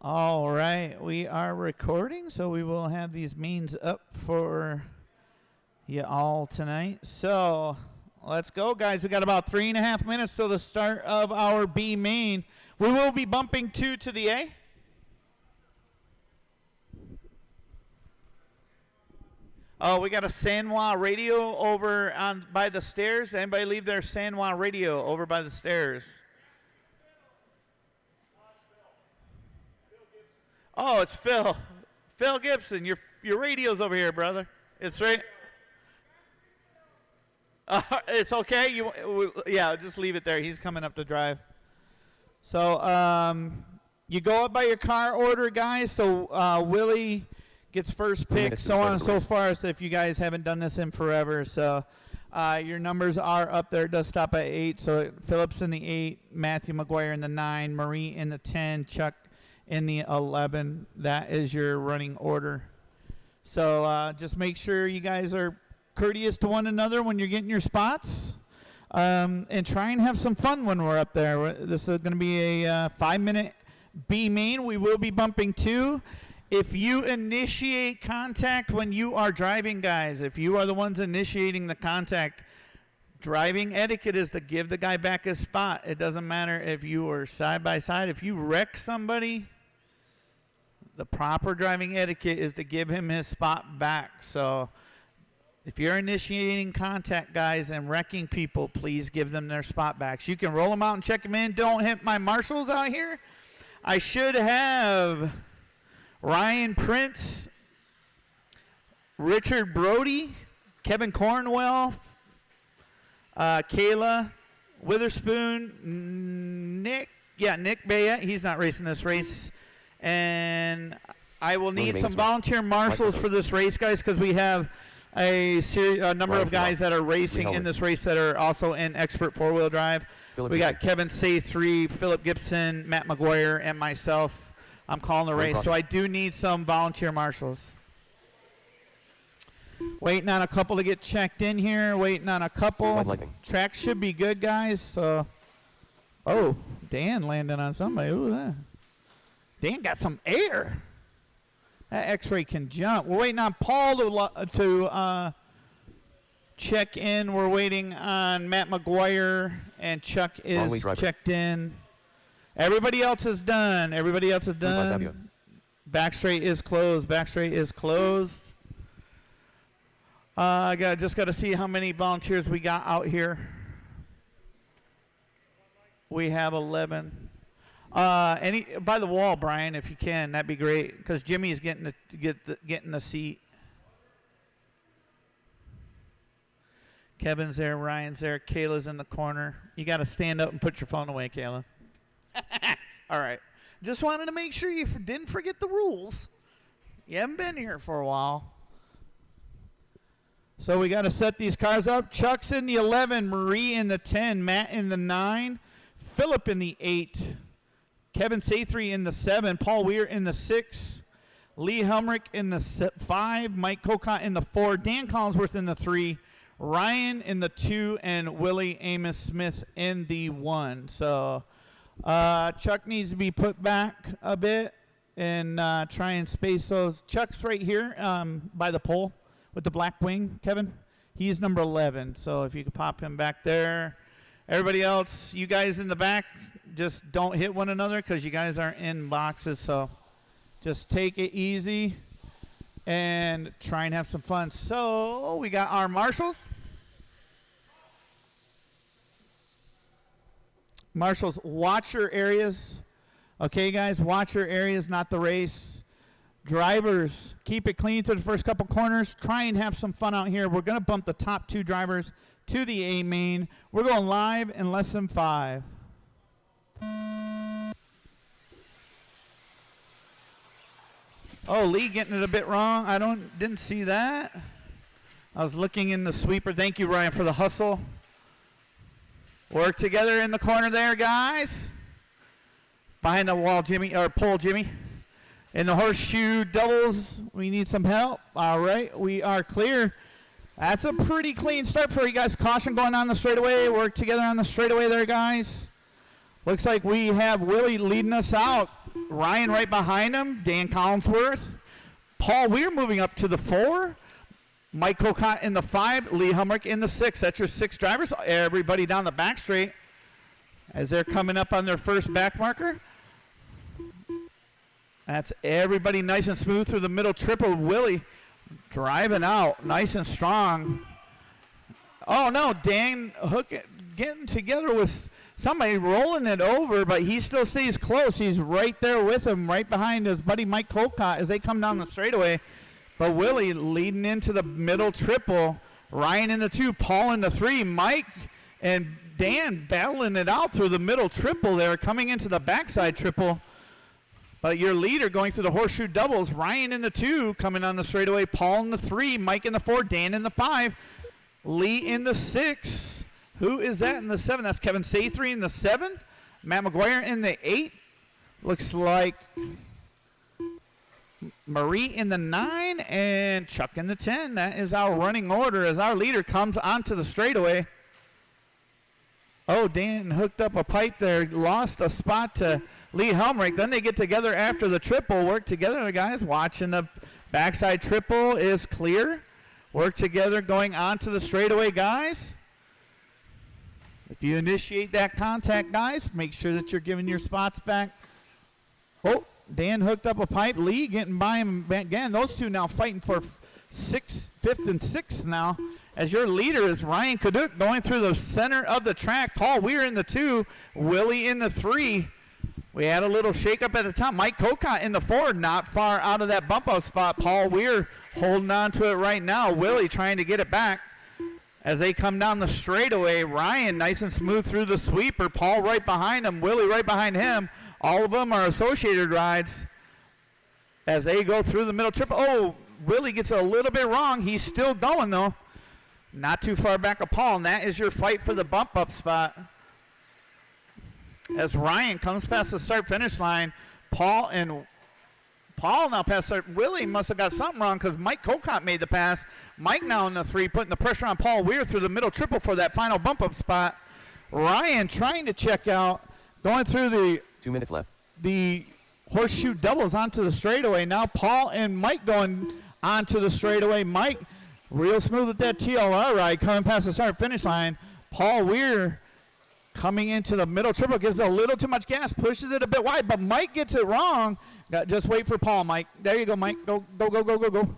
All right, we are recording, so we will have these mains up for you all tonight. So let's go, guys. We got about 3.5 minutes till the start of our B main. We will be bumping 2 to the A. Oh, we got a Sanwa radio over on by the stairs. Anybody leave their Sanwa radio over by the stairs? Oh, it's Phil. Phil Gibson. Your radio's over here, brother. It's right. It's okay. Yeah, just leave it there. He's coming up to drive. So you go up by your car order, guys. So Willie gets first pick, so on and so forth, if you guys haven't done this in forever. So your numbers are up there. It does stop at 8. So Phillips in the 8, Matthew McGuire in the 9, Marie in the 10, Chuck in the 11. That is your running order. So just make sure you guys are courteous to one another when you're getting your spots. And try and have some fun when we're up there. This is going to be a 5-minute B main. We will be bumping 2. If you initiate contact when you are driving, guys, if you are the ones initiating the contact, driving etiquette is to give the guy back his spot. It doesn't matter if you are side by side. If you wreck somebody, the proper driving etiquette is to give him his spot back. So if you're initiating contact, guys, and wrecking people, please give them their spot backs. You can roll them out and check them in. Don't hit my marshals out here. I should have Ryan Prince, Richard Brody, Kevin Cornwell, Kayla Witherspoon, Nick Bayette. He's not racing this race. And I will need some volunteer marshals for this race, guys, because we have a number of guys that are racing in this race that are also in expert four-wheel drive. We got Kevin Say3, Philip Gibson, Matt McGuire, and myself. I'm calling the race, so I do need some volunteer marshals. Waiting on a couple to get checked in here. Waiting on a couple. Track should be good, guys. So, oh, Dan landing on somebody. Ooh, Dan got some air. That X-ray can jump. We're waiting on Paul to check in. We're waiting on Matt McGuire, and Chuck is checked in. Everybody else is done. Back straight is closed. I just got to see how many volunteers we got out here. We have 11. By the wall, Brian, if you can, that'd be great, because Jimmy's getting the seat. Kevin's there, Ryan's there, Kayla's in the corner. You got to stand up and put your phone away, Kayla. All right. Just wanted to make sure you didn't forget the rules. You haven't been here for a while. So we got to set these cars up. Chuck's in the 11, Marie in the 10, Matt in the 9, Philip in the 8, Kevin Say3 in the 7, Paul Weir in the 6, Lee Helmrich in the 5, Mike Cocott in the 4, Dan Collinsworth in the 3, Ryan in the 2, and Willie Amos Smith in the 1. So Chuck needs to be put back a bit and try and space those. Chuck's right here by the pole with the black wing, Kevin. He's number 11, so if you could pop him back there. Everybody else, you guys in the back, just don't hit one another because you guys are in boxes, so just take it easy and try and have some fun. So we got our marshals. Marshals, watch your areas. Okay, guys, watch your areas, not the race. Drivers, keep it clean to the first couple corners. Try and have some fun out here. We're going to bump the top 2 drivers to the A main. We're going live in less than 5. Oh, Lee getting it a bit wrong. Didn't see that. I was looking in the sweeper. Thank you, Ryan, for the hustle. Work together in the corner there, guys. Behind the wall, Jimmy, or pole, Jimmy. In the horseshoe doubles, we need some help. All right, we are clear. That's a pretty clean start for you guys. Caution going on the straightaway. Work together on the straightaway there, guys. Looks like we have Willie leading us out. Ryan right behind him. Dan Collinsworth. Paul Weir moving up to the 4. Mike Cocott in the 5. Lee Humrick in the 6. That's your 6 drivers. Everybody down the back straight as they're coming up on their first back marker. That's everybody nice and smooth through the middle triple. Willie driving out nice and strong. Oh, no, Dan Hook getting together with somebody rolling it over, but he still stays close. He's right there with him, right behind his buddy Mike Colcott as they come down the straightaway. But Willie leading into the middle triple. Ryan in the 2, Paul in the 3. Mike and Dan battling it out through the middle triple there, coming into the backside triple. But your leader going through the horseshoe doubles, Ryan in the 2, coming on the straightaway. Paul in the 3, Mike in the 4, Dan in the 5, Lee in the 6. Who is that in the 7? That's Kevin Sathree in the 7. Matt McGuire in the 8. Looks like Marie in the 9 and Chuck in the 10. That is our running order as our leader comes onto the straightaway. Oh, Dan hooked up a pipe there, lost a spot to Lee Helmrich. Then they get together after the triple, work together, guys. Watching the backside triple is clear. Work together going onto the straightaway, guys. If you initiate that contact, guys, make sure that you're giving your spots back. Oh, Dan hooked up a pipe. Lee getting by him again. Those two now fighting for 5th and 6th now. As your leader is Ryan Kaduk going through the center of the track. Paul Weir in the 2. Willie in the 3. We had a little shakeup at the top. Mike Cocott in the 4, not far out of that bump up spot. Paul Weir holding on to it right now. Willie trying to get it back. As they come down the straightaway, Ryan nice and smooth through the sweeper. Paul right behind him. Willie right behind him. All of them are associated rides as they go through the middle triple. Oh, Willie gets a little bit wrong. He's still going, though. Not too far back of Paul, and that is your fight for the bump-up spot. As Ryan comes past the start-finish line, Paul now past start. Willie must have got something wrong because Mike Cocott made the pass. Mike now in the 3, putting the pressure on Paul Weir through the middle triple for that final bump-up spot. Ryan trying to check out, going through the 2 minutes left. The horseshoe doubles onto the straightaway. Now Paul and Mike going onto the straightaway. Mike real smooth with that TLR ride coming past the start-finish line. Paul Weir coming into the middle triple, gives it a little too much gas, pushes it a bit wide, but Mike gets it wrong. Just wait for Paul, Mike. There you go, Mike. Go, go, go, go, go, go.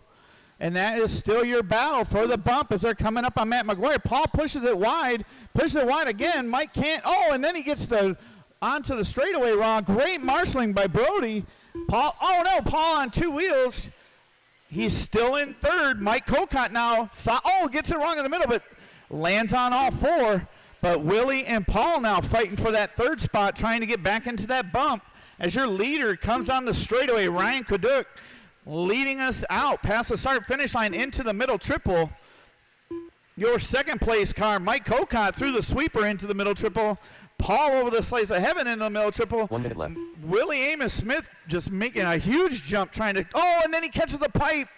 And that is still your battle for the bump as they're coming up on Matt McGuire. Paul pushes it wide again. Mike can't. Oh, and then he gets onto the straightaway wrong. Great marshaling by Brody. Paul, oh no, Paul on 2 wheels. He's still in 3rd. Mike Cocott now, gets it wrong in the middle, but lands on all 4. But Willie and Paul now fighting for that 3rd spot, trying to get back into that bump. As your leader comes on the straightaway, Ryan Kaduk leading us out past the start-finish line into the middle triple. Your 2nd place car, Mike Cocott, through the sweeper into the middle triple. Paul over the slice of heaven into the middle triple. 1 minute left. Willie Amos Smith just making a huge jump trying to, and then he catches the pipe.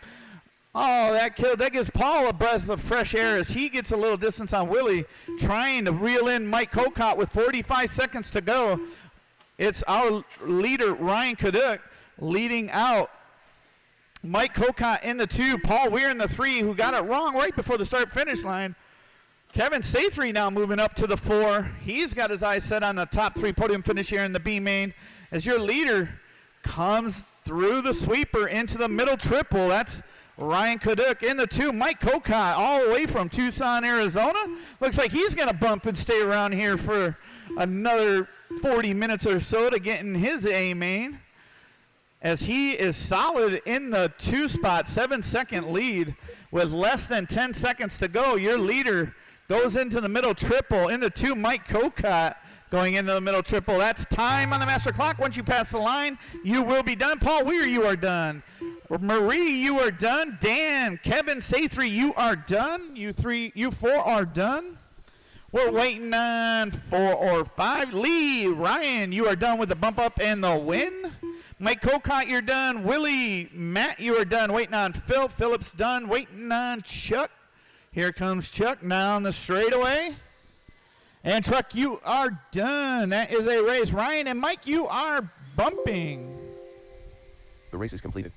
Oh, that gives Paul a breath of fresh air as he gets a little distance on Willie, trying to reel in Mike Cocott with 45 seconds to go. It's our leader, Ryan Kaduk, leading out. Mike Cocott in the 2, Paul Weir in the 3, who got it wrong right before the start-finish line. Kevin Sathree now moving up to the 4. He's got his eyes set on the top 3 podium finish here in the B main. As your leader comes through the sweeper into the middle triple. That's Ryan Kaduk in the 2. Mike Cocott all the way from Tucson, Arizona. Looks like he's going to bump and stay around here for another 40 minutes or so to get in his A main. As he is solid in the 2 spot, 7-second lead with less than 10 seconds to go. Your leader goes into the middle triple. In the 2, Mike Cocott going into the middle triple. That's time on the master clock. Once you pass the line, you will be done. Paul Weir, you are done. Marie, you are done. Dan, Kevin, Sathree, you are done. You 4 are done. We're waiting on 4 or 5. Lee, Ryan, you are done with the bump up and the win. Mike Cocott, you're done. Willie, Matt, you are done. Waiting on Phil. Phillips done. Waiting on Chuck. Here comes Chuck down the straightaway. And Chuck, you are done. That is a race. Ryan and Mike, you are bumping. The race is completed.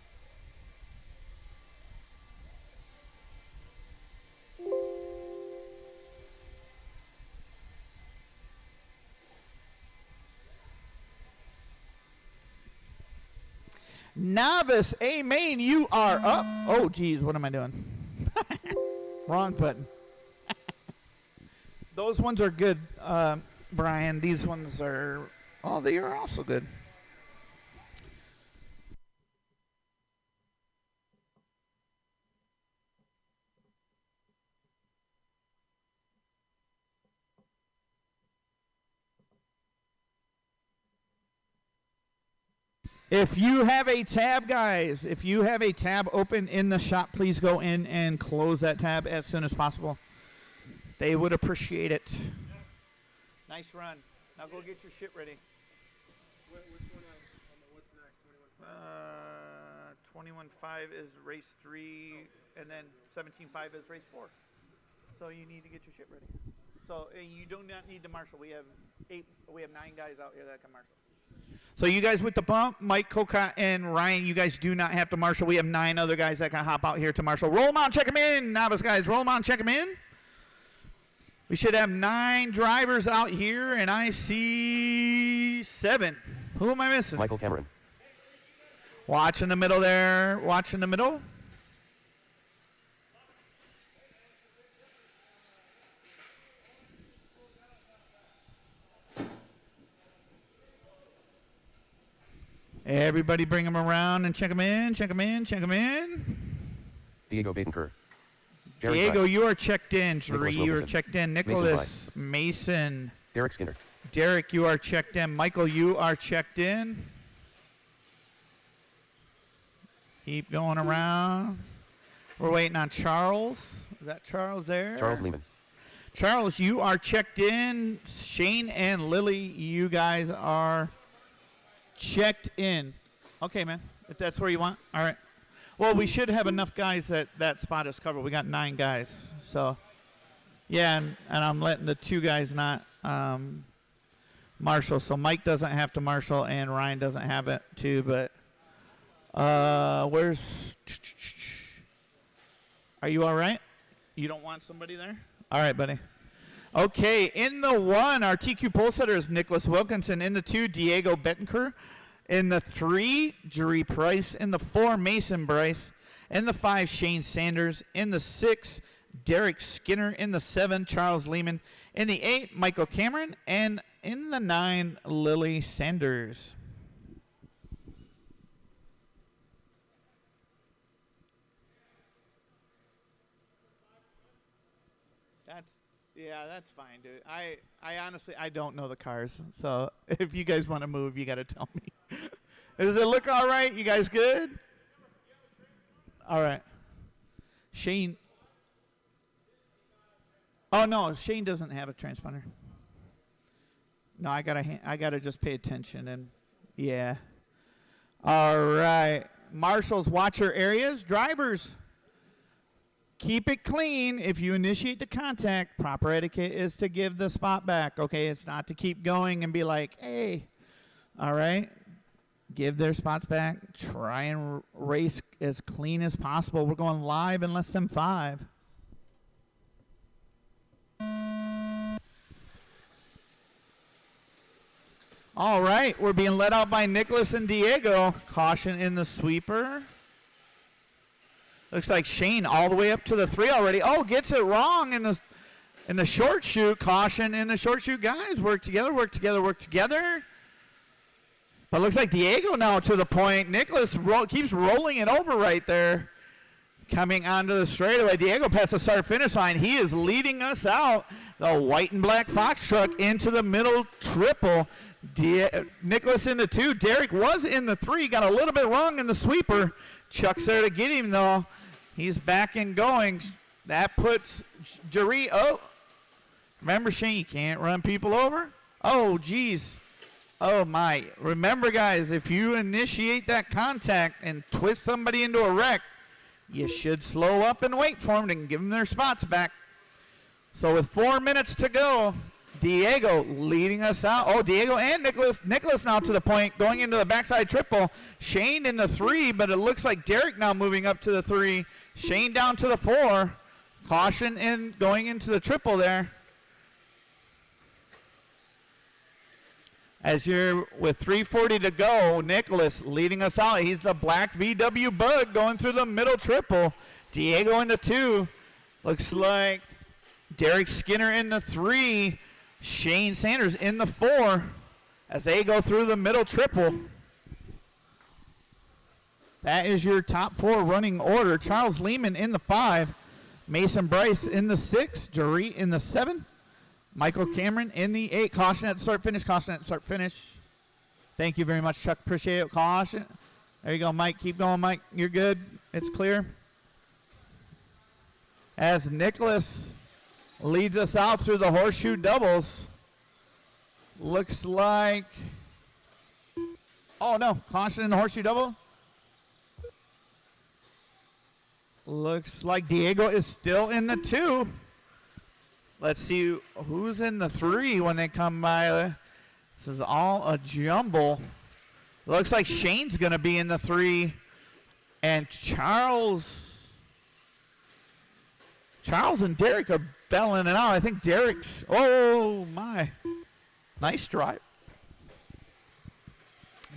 Novice A Main, you are up. Oh, geez, what am I doing? Wrong button. Those ones are good, Brian. These ones are, oh, they are also good. If you have a tab, guys, if you have a tab open in the shop, please go in and close that tab as soon as possible. They would appreciate it. Nice run. Now go get your shit ready. Which one? What's next? 21.5 is race 3, and then 17.5 is race 4. So you need to get your shit ready. So you do not need to marshal. We have 9 guys out here that can marshal. So you guys with the bump, Mike, Kokot, and Ryan, you guys do not have to marshal. We have 9 other guys that can hop out here to marshal. Roll them out, check them in. Novice guys, roll them out, check them in. We should have 9 drivers out here, and I see 7. Who am I missing? Michael Cameron. Watch in the middle there. Watch in the middle. Everybody bring them around and check them in, check them in, check them in. Diego Badenker. Diego, you are checked in. Nicholas You are Wilkinson. checked in. Nicholas Mason. Derek Skinner. Derek, you are checked in. Michael, you are checked in. Keep going around. We're waiting on Charles. Is that Charles there? Charles Lehman. Charles, you are checked in. Shane and Lily, you guys are checked in. Okay, man. If that's where you want. All right. Well, we should have enough guys that spot is covered. We got 9 guys. So, yeah, and I'm letting the 2 guys not marshal. So Mike doesn't have to marshal and Ryan doesn't have it too. But where's... Are you all right? You don't want somebody there? All right, buddy. Okay, in the 1, our TQ pole setter is Nicholas Wilkinson. In the 2, Diego Bettencourt. In the 3, Jerry Price. In the 4, Mason Bryce. In the 5, Shane Sanders. In the 6, Derek Skinner. In the 7, Charles Lehman. In the 8, Michael Cameron. And in the 9, Lily Sanders. That's fine, dude. I honestly, I don't know the cars. So if you guys want to move, you got to tell me. Does it look all right? You guys good? All right. Shane. Oh, no. Shane doesn't have a transponder. No, I gotta just pay attention. And yeah. All right. Marshals, watch your areas. Drivers. Keep it clean. If you initiate the contact, proper etiquette is to give the spot back, okay? It's not to keep going and be like, hey, all right? Give their spots back. Try and race as clean as possible. We're going live in less than 5. All right, we're being led out by Nicholas and Diego. Caution in the sweeper. Looks like Shane all the way up to the 3 already. Oh, gets it wrong in the short shoot. Caution in the short shoot. Guys, work together, work together, work together. But looks like Diego now to the point. Nicholas keeps rolling it over right there. Coming onto the straightaway. Diego past the start-finish line. He is leading us out. The white and black Fox truck into the middle triple. Nicholas in the 2. Derek was in the 3. Got a little bit wrong in the sweeper. Chuck's there to get him, though. He's back and going. That puts Jerry. Oh, remember, Shane, you can't run people over. Oh, geez. Oh, my. Remember, guys, if you initiate that contact and twist somebody into a wreck, you should slow up and wait for them and give them their spots back. So with 4 minutes to go, Diego leading us out. Oh, Diego and Nicholas. Nicholas now to the point, going into the backside triple. Shane in the 3, but it looks like Derek now moving up to the 3. Shane down to the 4. Caution in going into the triple there. As you're with 3:40 to go, Nicholas leading us out. He's the black VW Bug going through the middle triple. Diego in the 2. Looks like Derek Skinner in the 3. Shane Sanders in the 4 as they go through the middle triple. That is your top 4 running order. Charles Lehman in the 5. Mason Bryce in the 6. Dorit in the 7. Michael Cameron in the 8. Caution at the start finish. Caution at the start finish. Thank you very much, Chuck. Appreciate it. Caution. There you go, Mike. Keep going, Mike. You're good. It's clear. As Nicholas leads us out through the horseshoe doubles. Looks like, oh no, caution in the horseshoe double. Looks like Diego is still in the 2. Let's see who's in the 3 when they come by. This is all a jumble. Looks like Shane's going to be in the 3. And Charles and Derek are belling it out. I think Derek's, oh my. Nice drive.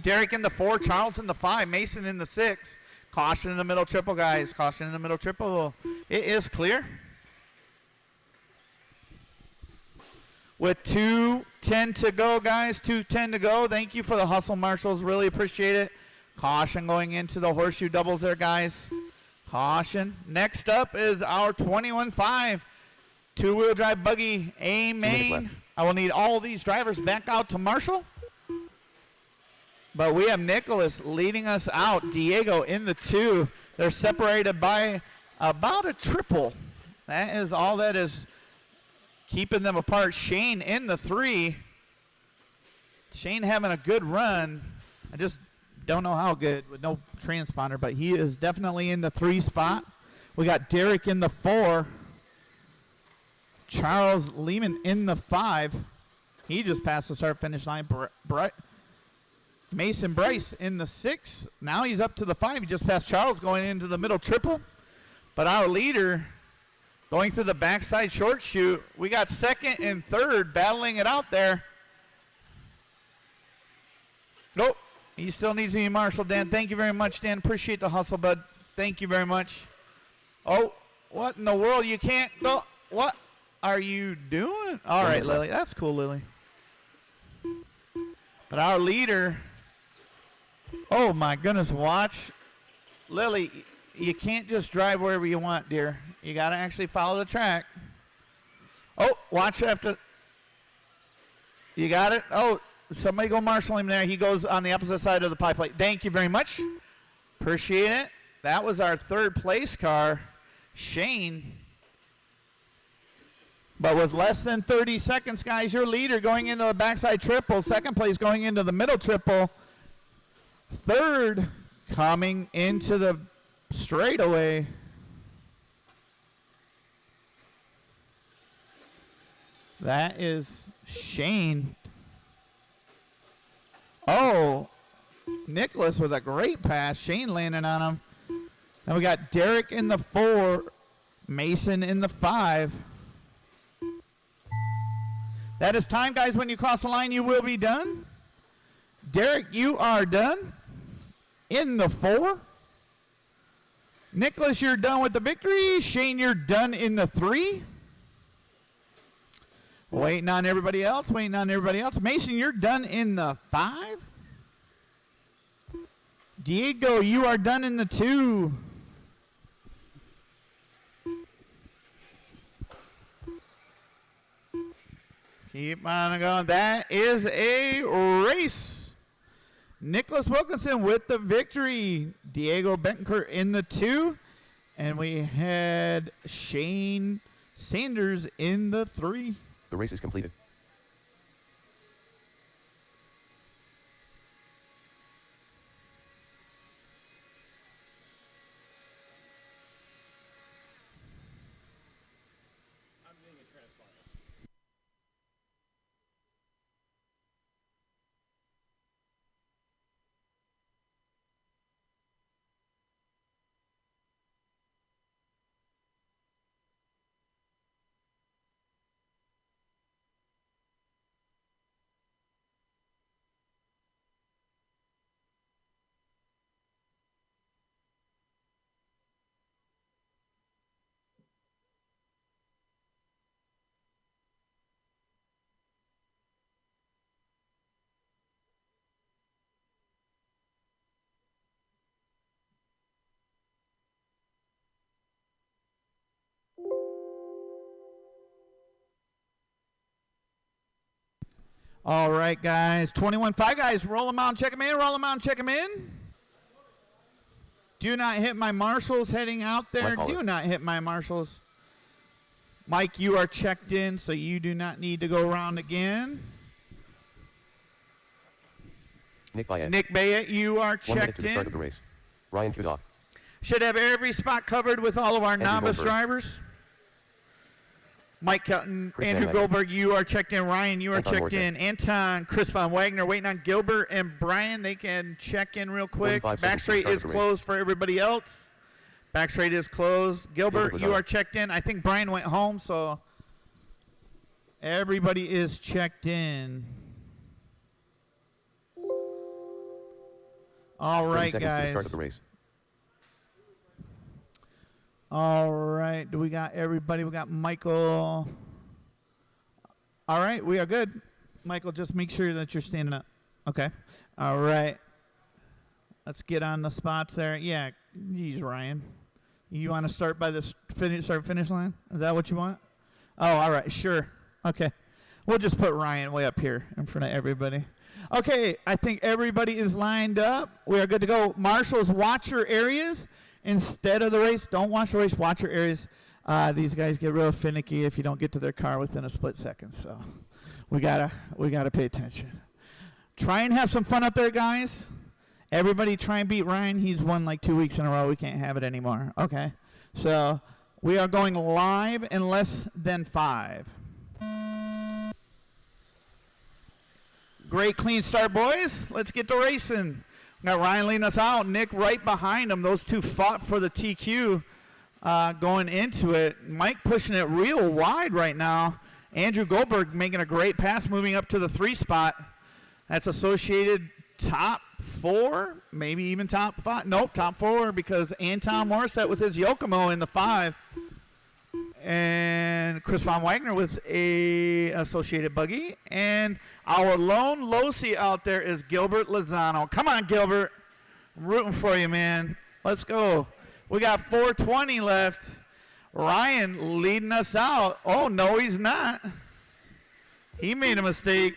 Derek in the 4, Charles in the 5, Mason in the 6. Caution in the middle triple, guys. Caution in the middle triple. It is clear. With 2:10 to go, guys. 2:10 to go. Thank you for the hustle, marshals. Really appreciate it. Caution going into the horseshoe doubles there, guys. Caution. Next up is our 21.5 two-wheel drive buggy A Main. I will need all these drivers back out to Marshall. But we have Nicholas leading us out. Diego in the 2. They're separated by about a triple. That is all that is keeping them apart. Shane in the 3. Shane having a good run. I just don't know how good with no transponder, but he is definitely in the 3 spot. We got Derek in the 4. Charles Lehman in the 5. He just passed the start finish line. Mason Bryce in the 6. Now he's up to the 5. He just passed Charles going into the middle triple. But our leader going through the backside short chute. We got 2nd and 3rd battling it out there. Nope. He still needs to be Marshall, Dan. Thank you very much, Dan. Appreciate the hustle, bud. Thank you very much. Oh, what in the world? You can't go. What are you doing? All right, Lily. That's cool, Lily. But our leader, oh my goodness, watch. Lily, you can't just drive wherever you want, dear. You got to actually follow the track. Oh, watch after. You got it? Oh, somebody go marshal him there. He goes on the opposite side of the pie plate. Thank you very much. Appreciate it. That was our 3rd place car, Shane. But with less than 30 seconds, guys, your leader going into the backside triple. 2nd place going into the middle triple. 3rd coming into the straightaway. That is Shane. Oh, Nicholas with a great pass. Shane landing on him. Then we got Derek in the 4. Mason in the 5. That is time, guys. When you cross the line, you will be done. Derek, you are done in the 4. Nicholas, you're done with the victory. Shane, you're done in the 3. Waiting on everybody else. Mason, you're done in the 5. Diego, you are done in the 2. Keep on going. That is a race. Nicholas Wilkinson with the victory. Diego Betancourt in the 2. And we had Shane Sanders in the 3. The race is completed. All right, guys. 21.5, guys. Roll them out and check them in. Roll them out and check them in. Do not hit my marshals heading out there. Do not hit my marshals. Mike, you are checked in, so you do not need to go around again. Nick Bayet. Nick Bayet, you are 1 minute checked to the start of in. the race. Ryan Kudoff. Should have every spot covered with all of our Andrew novice Goldberg. drivers. Mike Cutton, Chris Andrew Van Goldberg, you are checked in. Ryan, you are Anton checked Morrison. in. Anton, Chris Von Wagner, waiting on Gilbert and Brian. They can check in real quick. 45 seconds Back to straight start is the race. closed for everybody else. Back straight is closed. Gilbert, was you on. are checked in. I think Brian went home, so everybody is checked in. All 30 right, seconds to the guys. start of the race. All right. Do we got everybody? We got Michael. All right. We are good. Michael, just make sure that you're standing up. Okay. All right. Let's get on the spots there. Yeah. Geez, Ryan. You want to start by the finish line? Is that what you want? Oh, all right. Sure. Okay. We'll just put Ryan way up here in front of everybody. Okay. I think everybody is lined up. We are good to go. Marshals, watch your areas. Instead of the race, don't watch the race, watch your areas. These guys get real finicky if you don't get to their car within a split second. So we gotta pay attention. Try and have some fun up there, guys. Everybody try and beat Ryan. He's won like 2 weeks in a row. We can't have it anymore. Okay. So we are going live in less than 5. Great clean start, boys. Let's get to racing. Got Ryan leading us out. Nick right behind him. Those two fought for the TQ going into it. Mike pushing it real wide right now. Andrew Goldberg making a great pass, moving up to the 3 spot. That's associated top 4, maybe even top 5. Nope, top 4 because Anton Morissette with his Yokomo in the 5. And Chris Von Wagner with a associated buggy. And our lone Losi out there is Gilbert Lozano. Come on, Gilbert. I'm rooting for you, man. Let's go. We got 4:20 left. Ryan leading us out. Oh, no, he's not. He made a mistake.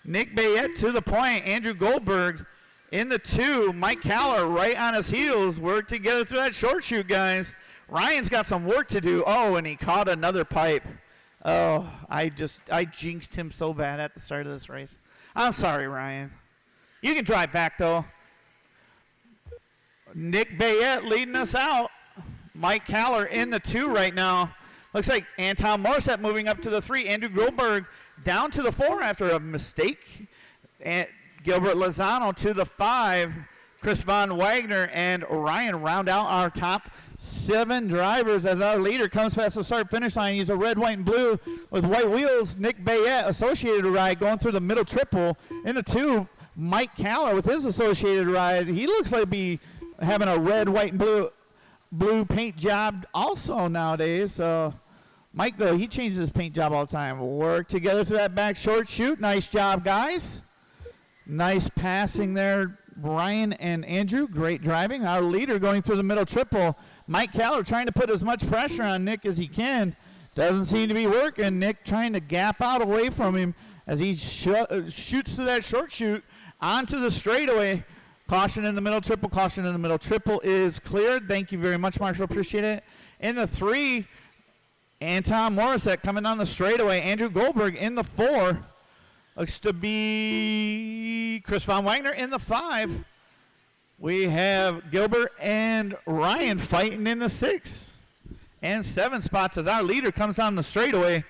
Nick Bayet to the point. Andrew Goldberg in the 2. Mike Caller right on his heels. Work together through that short shoot, guys. Ryan's got some work to do. Oh, and he caught another pipe. Oh, I jinxed him so bad at the start of this race. I'm sorry, Ryan. You can drive back, though. Nick Bayet leading us out. Mike Caller in the 2 right now. Looks like Anton Morissette moving up to the 3. Andrew Goldberg down to the 4 after a mistake. And Gilbert Lozano to the 5. Chris Von Wagner and Ryan round out our top 7 drivers as our leader comes past the start-finish line. He's a red, white, and blue with white wheels. Nick Bayet, associated ride, going through the middle triple. In the 2, Mike Caller with his associated ride. He looks like be having a red, white, and blue paint job also nowadays. So Mike, though, he changes his paint job all the time. Work together through that back short shoot. Nice job, guys. Nice passing there. Brian and Andrew, great driving. Our leader going through the middle triple. Mike Caller trying to put as much pressure on Nick as he can. Doesn't seem to be working. Nick trying to gap out away from him as he shoots through that short shoot onto the straightaway. Caution in the middle triple. Caution in the middle triple is cleared. Thank you very much, Marshall. Appreciate it. In the 3, Anton Morissette coming on the straightaway. Andrew Goldberg in the 4. Looks to be Chris Von Wagner in the 5. We have Gilbert and Ryan fighting in the 6 and 7 spots as our leader comes on the straightaway.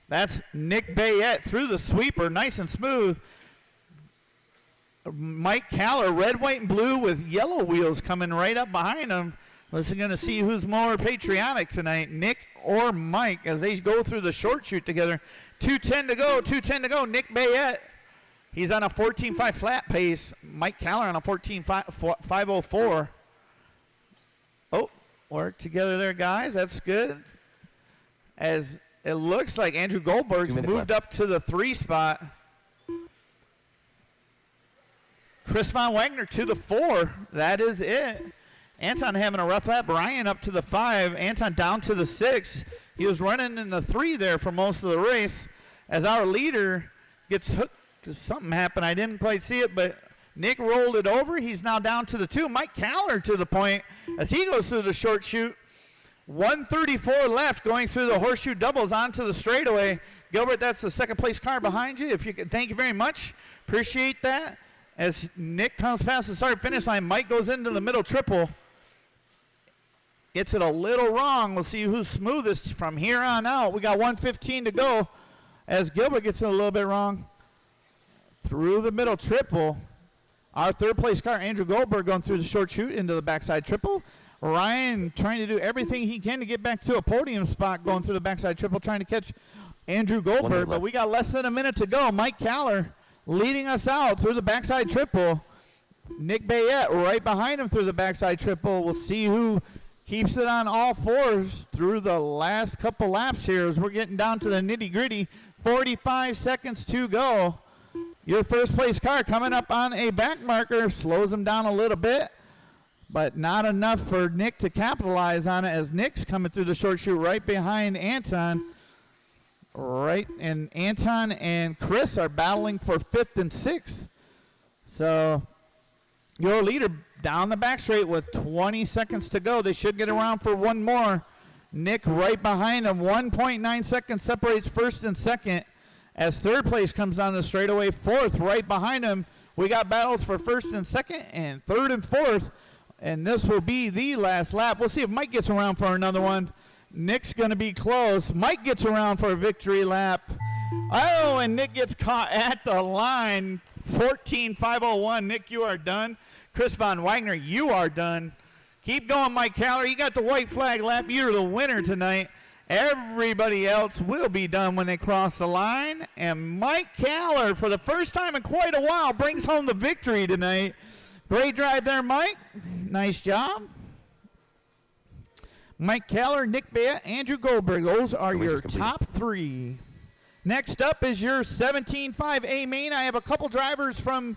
That's Nick Bayet through the sweeper, nice and smooth. Mike Caller, red, white, and blue with yellow wheels coming right up behind him. We're going to see who's more patriotic tonight, Nick or Mike, as they go through the short shoot together. 2:10 to go, 2:10 to go. Nick Bayet, he's on a 14.5 flat pace. Mike Caller on a 14.504. Oh, work together there, guys. That's good. As it looks like Andrew Goldberg's moved up to the 3 spot. Chris Von Wagner to the 4. That is it. Anton having a rough lap. Brian up to the 5. Anton down to the 6. He was running in the 3 there for most of the race. As our leader gets hooked because something happened. I didn't quite see it, but Nick rolled it over. He's now down to the 2. Mike Caller to the point as he goes through the short chute. 134 left going through the horseshoe doubles onto the straightaway. Gilbert, that's the second place car behind you. If you can, thank you very much. Appreciate that. As Nick comes past the start finish line, Mike goes into the middle triple. Gets it a little wrong. We'll see who's smoothest from here on out. We got 1:15 to go as Gilbert gets it a little bit wrong. Through the middle triple. Our third place car, Andrew Goldberg, going through the short chute into the backside triple. Ryan trying to do everything he can to get back to a podium spot going through the backside triple, trying to catch Andrew Goldberg. But we got less than a minute to go. Mike Caller leading us out through the backside triple. Nick Bayette right behind him through the backside triple. We'll see who keeps it on all fours through the last couple laps here as we're getting down to the nitty-gritty. 45 seconds to go. Your first place car coming up on a back marker slows him down a little bit, but not enough for Nick to capitalize on it as Nick's coming through the short chute right behind Anton. Right, and Anton and Chris are battling for 5th and 6th. So your leader down the back straight with 20 seconds to go. They should get around for one more. Nick right behind him. 1.9 seconds separates first and second as third place comes down the straightaway. Fourth right behind him. We got battles for first and second and third and fourth. And this will be the last lap. We'll see if Mike gets around for another one. Nick's going to be close. Mike gets around for a victory lap. Oh, and Nick gets caught at the line. 14.501. Nick, you are done. Chris Von Wagner, you are done. Keep going, Mike Caller. You got the white flag lap. You're the winner tonight. Everybody else will be done when they cross the line. And Mike Caller, for the first time in quite a while, brings home the victory tonight. Great drive there, Mike. Nice job. Mike Caller, Nick Bayette, Andrew Goldberg. Those are your top 3. Next up is your 17.5 A Main. I have a couple drivers from,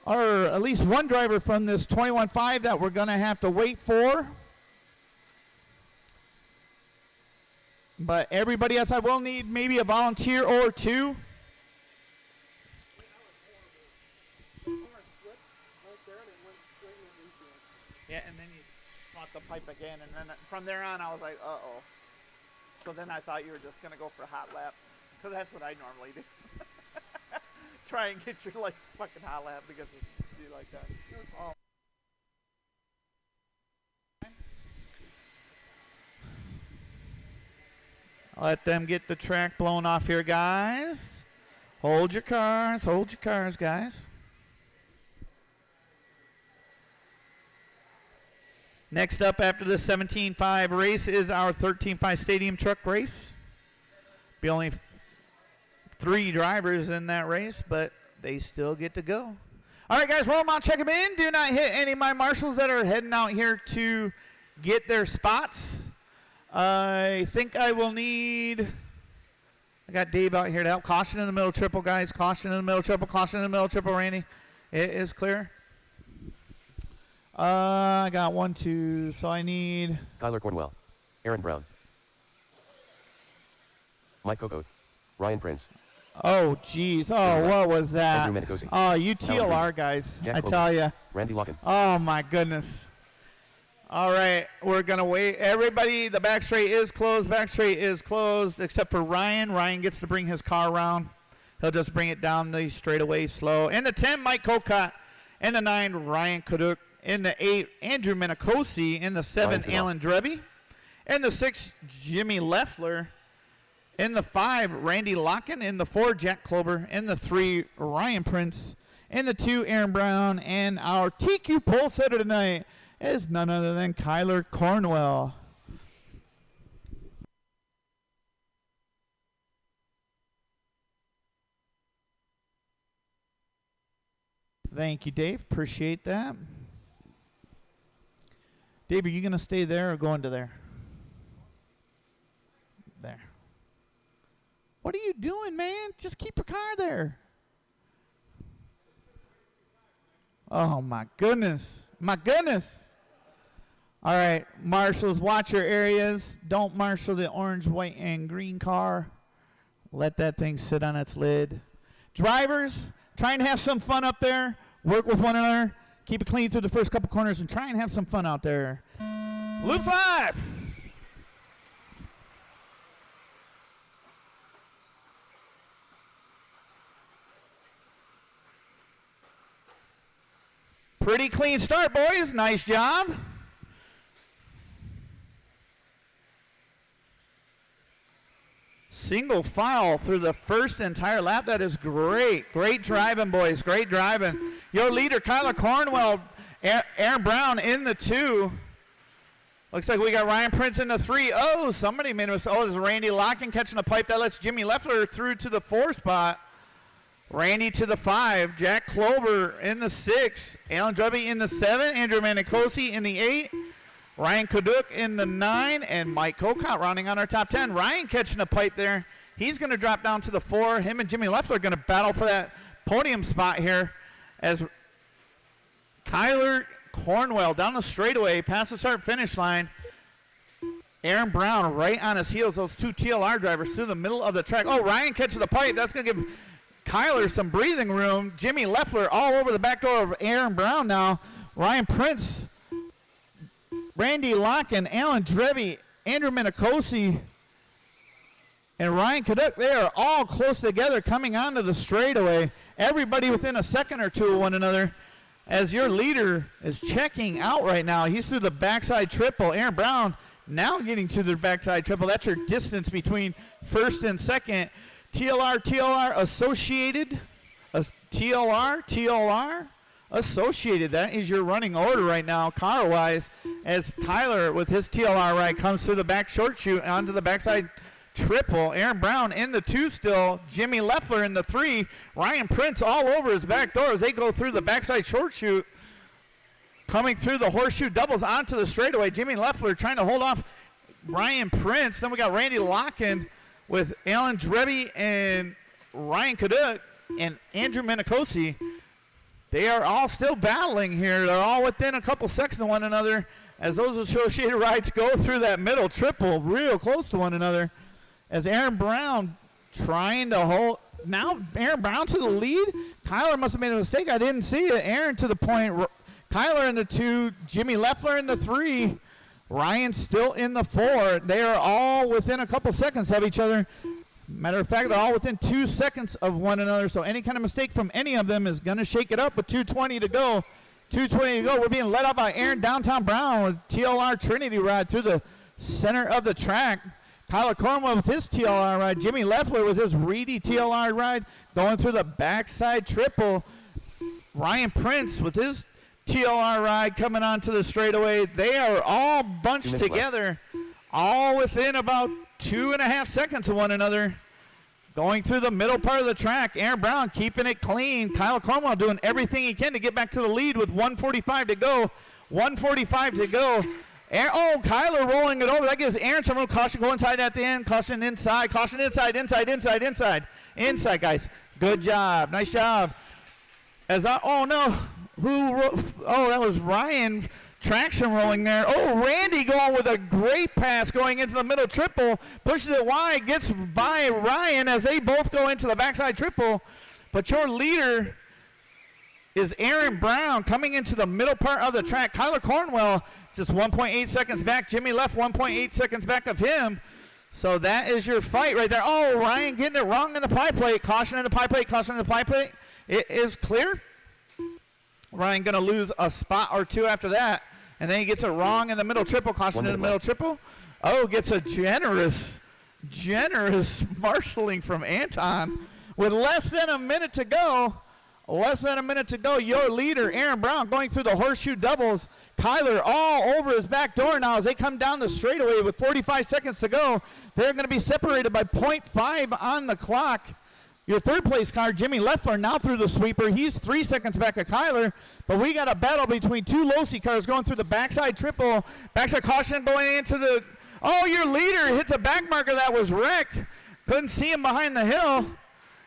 or at least one driver from this 21.5 that we're going to have to wait for. But everybody else, I will need maybe a volunteer or two. Yeah, and then you caught the pipe again, and then from there on, I was like, uh-oh. So then I thought you were just going to go for hot laps, because that's what I normally do. Try and get your, like, fucking hot lap because you like that. Oh. Let them get the track blown off here, guys. Hold your cars, guys. Next up after the 17.5 race is our 13.5 stadium truck race. Be only 3 drivers in that race, but they still get to go. All right, guys, roll them out, check them in. Do not hit any of my marshals that are heading out here to get their spots. I think I will need, I got Dave out here to help. Caution in the middle triple, guys. Caution in the middle triple. Caution in the middle triple, Randy. It is clear. I got 1, 2, so I need Tyler Cornwell, Aaron Brown, Mike Coco, Ryan Prince. Oh, geez. Oh, what was that? Andrew Menicosi. Oh, you TLR guys, Jack I Clover, tell you. Randy Locken. Oh, my goodness. All right, we're going to wait. Everybody, the back straight is closed. Back straight is closed except for Ryan. Ryan gets to bring his car around. He'll just bring it down the straightaway slow. In the 10, Mike Kokot. In the 9, Ryan Kaduk. In the 8, Andrew Menicosi. In the 7, Alan Dreby. In the 6, Jimmy Leffler. In the 5, Randy Locken. In the 4, Jack Clover. In the 3, Ryan Prince. In the 2, Aaron Brown. And our TQ pole setter tonight is none other than Kyler Cornwell. Thank you, Dave. Appreciate that. Dave, are you going to stay there or go into there? There. What are you doing, man? Just keep your car there. Oh, my goodness. My goodness. All right, marshals, watch your areas. Don't marshal the orange, white, and green car. Let that thing sit on its lid. Drivers, try and have some fun up there. Work with one another. Keep it clean through the first couple corners and try and have some fun out there. Loop 5. Pretty clean start, boys. Nice job. Single file through the first entire lap. That is great. Great driving, boys. Great driving. Your leader, Kyler Cornwell, Aaron Brown in the 2. Looks like we got Ryan Prince in the 3. Oh, somebody made us. Oh, there's Randy Locken catching a pipe. That lets Jimmy Leffler through to the 4 spot. Randy to the 5. Jack Clover in the 6. Alan Drubby in the 7. Andrew Manicosi in the 8. Ryan Kaduk in the 9. And Mike Kokot rounding on our top 10. Ryan catching a pipe there. He's going to drop down to the 4. Him and Jimmy Leffler are going to battle for that podium spot here as Kyler Cornwell down the straightaway past the start-finish line. Aaron Brown right on his heels. Those 2 TLR drivers through the middle of the track. Oh, Ryan catches the pipe. That's going to give Kyler some breathing room. Jimmy Leffler all over the back door of Aaron Brown now. Ryan Prince, Randy Locken, Alan Drevy, Andrew Minicosi, and Ryan Kaduk. They are all close together coming onto the straightaway. Everybody within a second or two of one another as your leader is checking out right now. He's through the backside triple. Aaron Brown now getting to the backside triple. That's your distance between first and second. TLR associated. TLR associated. That is your running order right now, car-wise, as Kyler with his TLR ride comes through the back short chute onto the backside triple. Aaron Brown in the 2 still. Jimmy Leffler in the 3. Ryan Prince all over his back door as they go through the backside short chute. Coming through the horseshoe doubles onto the straightaway. Jimmy Leffler trying to hold off Ryan Prince. Then we got Randy Locken with Alan Drevy and Ryan Kaduk and Andrew Minicosi. They are all still battling here. They're all within a couple seconds of one another as those associated rides go through that middle triple real close to one another. As Aaron Brown trying to hold. Now Aaron Brown to the lead. Kyler must have made a mistake. I didn't see it. Aaron to the point. Kyler in the 2. Jimmy Leffler in the 3. Ryan still in the 4. They are all within a couple seconds of each other. Matter of fact, they're all within 2 seconds of one another. So any kind of mistake from any of them is going to shake it up with 2:20 to go. 2:20 to go. We're being led up by Aaron Downtown Brown with TLR Trinity ride through the center of the track. Kyler Cornwell with his TLR ride. Jimmy Leffler with his Reedy TLR ride going through the backside triple. Ryan Prince with his TLR ride coming onto the straightaway. They are all bunched together, all within about 2.5 seconds of one another. Going through the middle part of the track. Aaron Brown keeping it clean. Kyle Cornwell doing everything he can to get back to the lead with 1:45 to go. 1:45 to go. Kyler rolling it over. That gives Aaron some room. Caution, go inside at the end. Caution inside. Caution inside, inside, inside, inside. Inside, guys. Good job. Nice job. Oh, no. That was Ryan traction rolling there. Oh, Randy going with a great pass going into the middle triple. Pushes it wide. Gets by Ryan as they both go into the backside triple. But your leader is Aaron Brown coming into the middle part of the track. Kyler Cornwell just 1.8 seconds back. Jimmy left 1.8 seconds back of him. So that is your fight right there. Oh, Ryan getting it wrong in the pie plate. Caution in the pie plate. Caution in the pie plate. It is clear. Ryan going to lose a spot or two after that. And then he gets it wrong in the middle triple. Caution in the middle triple. Oh, gets a generous marshaling from Anton. With less than a minute to go. Your leader, Aaron Brown, going through the horseshoe doubles. Kyler all over his back door now as they come down the straightaway with 45 seconds to go. They're going to be separated by 0.5 on the clock. Your third place car, Jimmy Leffler, now through the sweeper. He's 3 seconds back of Kyler. But we got a battle between two Losi cars going through the backside triple. Backside caution going into the... Oh, your leader hits a back marker that was wrecked. Couldn't see him behind the hill.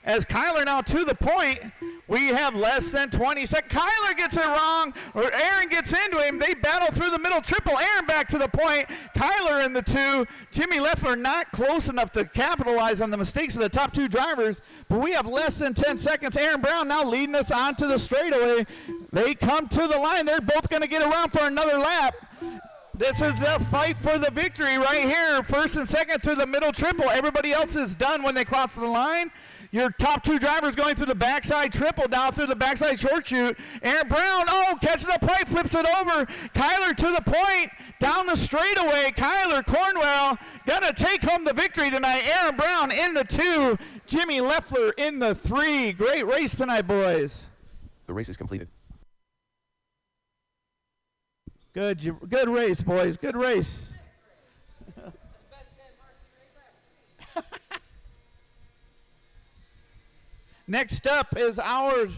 As Kyler now to the point We have less than 20 seconds. Kyler gets it wrong, or Aaron gets into him. They battle through the middle. Triple Aaron back to the point. Kyler in the 2. Jimmy Leffler not close enough to capitalize on the mistakes of the top 2 drivers, but we have less than 10 seconds. Aaron Brown now leading us onto the straightaway. They come to the line. They're both going to get around for another lap. This is the fight for the victory right here. First and second through the middle triple. Everybody else is done when they cross the line. Your top 2 drivers going through the backside triple, down through the backside short shoot. Aaron Brown, catching the pipe, flips it over. Kyler to the point, down the straightaway. Kyler Cornwell gonna take home the victory tonight. Aaron Brown in the 2, Jimmy Leffler in the 3. Great race tonight, boys. The race is completed. Good race, boys. Good race. Next up is our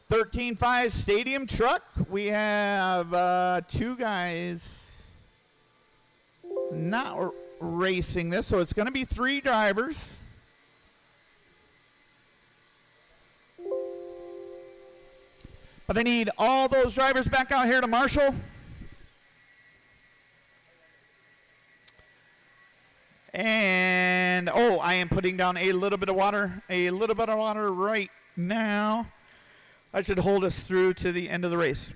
13.5 stadium truck. We have 2 guys not racing this, so it's going to be 3 drivers. But I need all those drivers back out here to marshal. And, I am putting down a little bit of water right now. I should hold us through to the end of the race.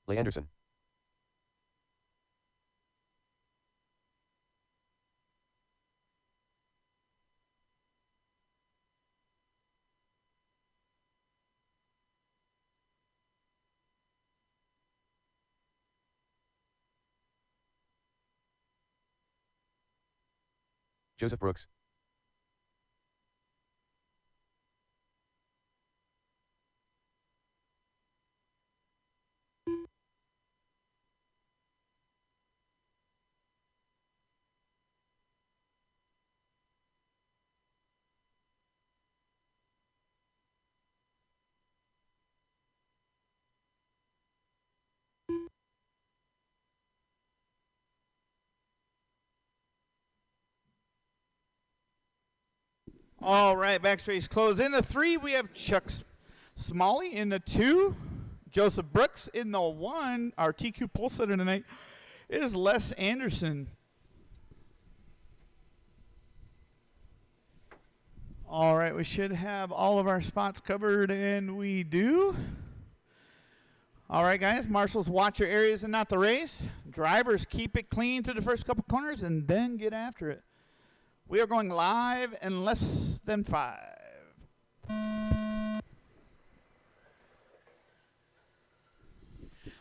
Leigh Anderson. Joseph Brooks. All right, backstreet's close. In the 3, we have Chuck Smalley. In the 2, Joseph Brooks. In the 1, our TQ pole sitter tonight is Les Anderson. All right, we should have all of our spots covered, and we do. All right, guys, marshals, watch your areas and not the race. Drivers, keep it clean through the first couple corners and then get after it. We are going live in less than 5.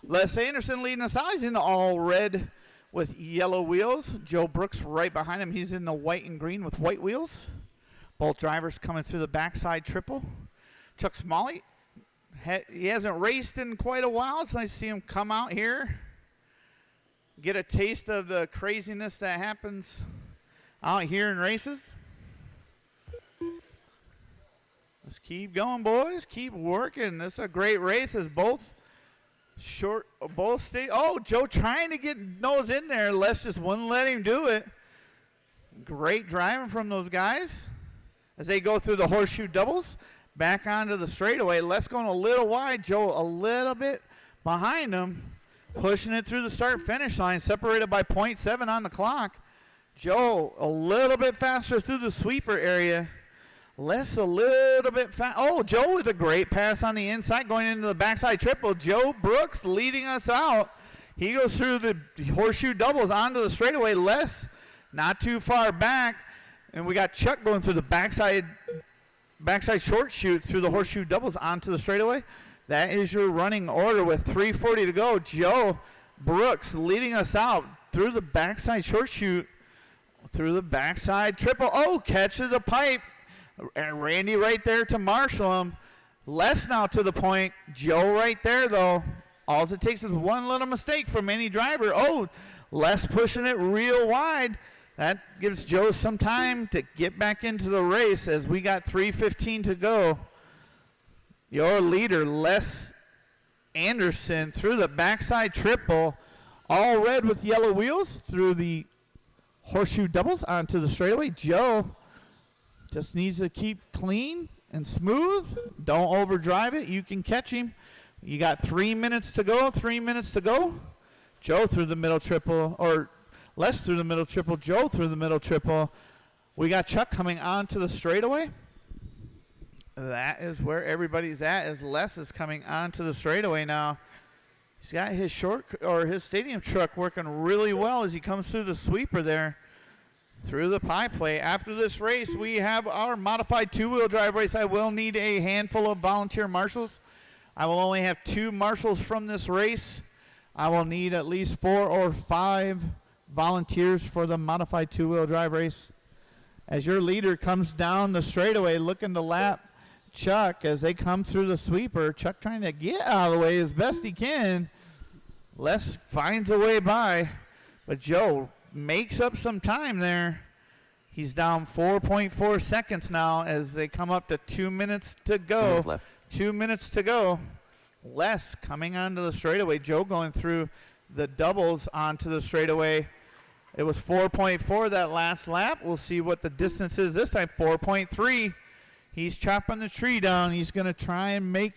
Les Anderson leading us out. He's in the all red with yellow wheels. Joe Brooks right behind him. He's in the white and green with white wheels. Both drivers coming through the backside triple. Chuck Smalley, he hasn't raced in quite a while. It's nice to see him come out here, get a taste of the craziness that happens out here in races. Let's keep going, boys. Keep working. This is a great race as both stay. Oh, Joe trying to get nose in there. Les just wouldn't let him do it. Great driving from those guys as they go through the horseshoe doubles. Back onto the straightaway. Les going a little wide. Joe a little bit behind him. Pushing it through the start-finish line. Separated by 0.7 on the clock. Joe a little bit faster through the sweeper area. Les a little bit fast. Oh, Joe with a great pass on the inside going into the backside triple. Joe Brooks leading us out. He goes through the horseshoe doubles onto the straightaway. Les not too far back. And we got Chuck going through the backside short shoot through the horseshoe doubles onto the straightaway. That is your running order with 3:40 to go. Joe Brooks leading us out through the backside short shoot, through the backside triple. Oh, catches a pipe. And Randy right there to marshal him. Les now to the point. Joe right there, though. All it takes is one little mistake from any driver. Oh, Les pushing it real wide. That gives Joe some time to get back into the race as we got 3:15 to go. Your leader, Les Anderson, through the backside triple, all red with yellow wheels, through the horseshoe doubles onto the straightaway. Joe just needs to keep clean and smooth. Don't overdrive it. You can catch him. You got 3 minutes to go. 3 minutes to go. Joe through the middle triple, or Les through the middle triple, Joe through the middle triple. We got Chuck coming onto the straightaway. That is where everybody's at, as Les is coming onto the straightaway now. He's got his his stadium truck working really well as he comes through the sweeper there, through the pie play. After this race, we have our modified two-wheel drive race. I will need a handful of volunteer marshals. I will only have 2 marshals from this race. I will need at least 4 or 5 volunteers for the modified two-wheel drive race. As your leader comes down the straightaway looking to lap Chuck as they come through the sweeper. Chuck trying to get out of the way as best he can. Les finds a way by, but Joe makes up some time there. He's down 4.4 seconds now as they come up to 2 minutes to go. 2 minutes left. 2 minutes to go. Les coming onto the straightaway. Joe going through the doubles onto the straightaway. It was 4.4 that last lap. We'll see what the distance is this time. 4.3. He's chopping the tree down. He's going to try and make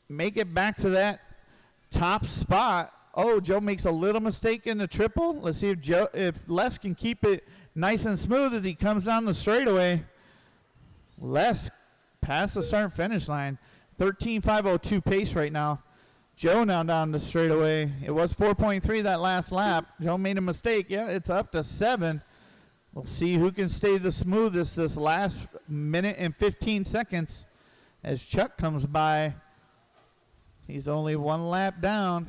it back to that top spot. Oh, Joe makes a little mistake in the triple. Let's see if Les can keep it nice and smooth as he comes down the straightaway. Les past the start and finish line. 13.502 pace right now. Joe now down the straightaway. It was 4.3 that last lap. Joe made a mistake. Yeah, it's up to 7. We'll see who can stay the smoothest this last minute and 15 seconds as Chuck comes by. He's only 1 lap down.